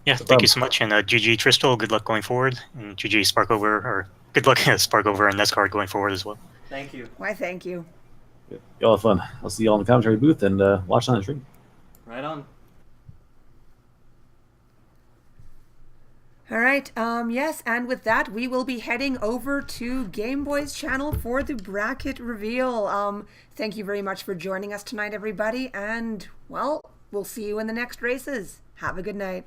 Yeah, thank you so much, and GG Tristel, good luck going forward, and GG Sparkover, or good luck Sparkover and Nescard going forward as well. Thank you. Why, thank you. Y'all have fun. I'll see y'all in the commentary booth and watch on the stream. Right on. All right, yes, and with that, we will be heading over to Game Boy's channel for the bracket reveal. Thank you very much for joining us tonight, everybody, and, well, we'll see you in the next races. Have a good night.